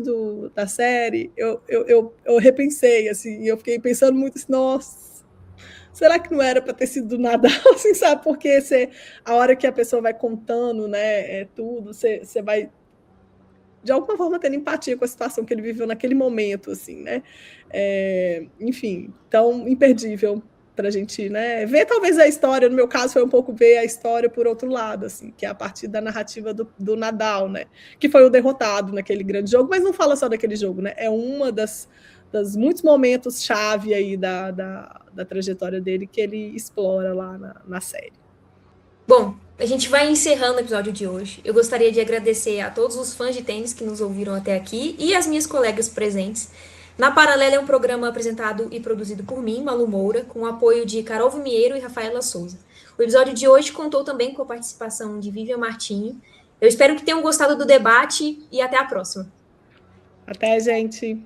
da série, eu repensei, assim, e eu fiquei pensando muito assim, nossa, será que não era para ter sido do Nadal, assim, sabe? Porque a hora que a pessoa vai contando, né, tudo, você vai, de alguma forma, tendo empatia com a situação que ele viveu naquele momento, assim, né? Enfim, tão imperdível para a gente, né, ver talvez a história. No meu caso foi um pouco ver a história por outro lado, assim, que é a partir da narrativa do Nadal, né, que foi o derrotado naquele grande jogo, mas não fala só daquele jogo, né, é uma das muitos momentos chave aí da trajetória dele que ele explora lá na série. Bom, a gente vai encerrando o episódio de hoje. Eu gostaria de agradecer a todos os fãs de tênis que nos ouviram até aqui e as minhas colegas presentes. Na Paralela é um programa apresentado e produzido por mim, Malu Moura, com o apoio de Carol Vimieiro e Rafaela Souza. O episódio de hoje contou também com a participação de Vivian Martinho. Eu espero que tenham gostado do debate e até a próxima. Até, gente!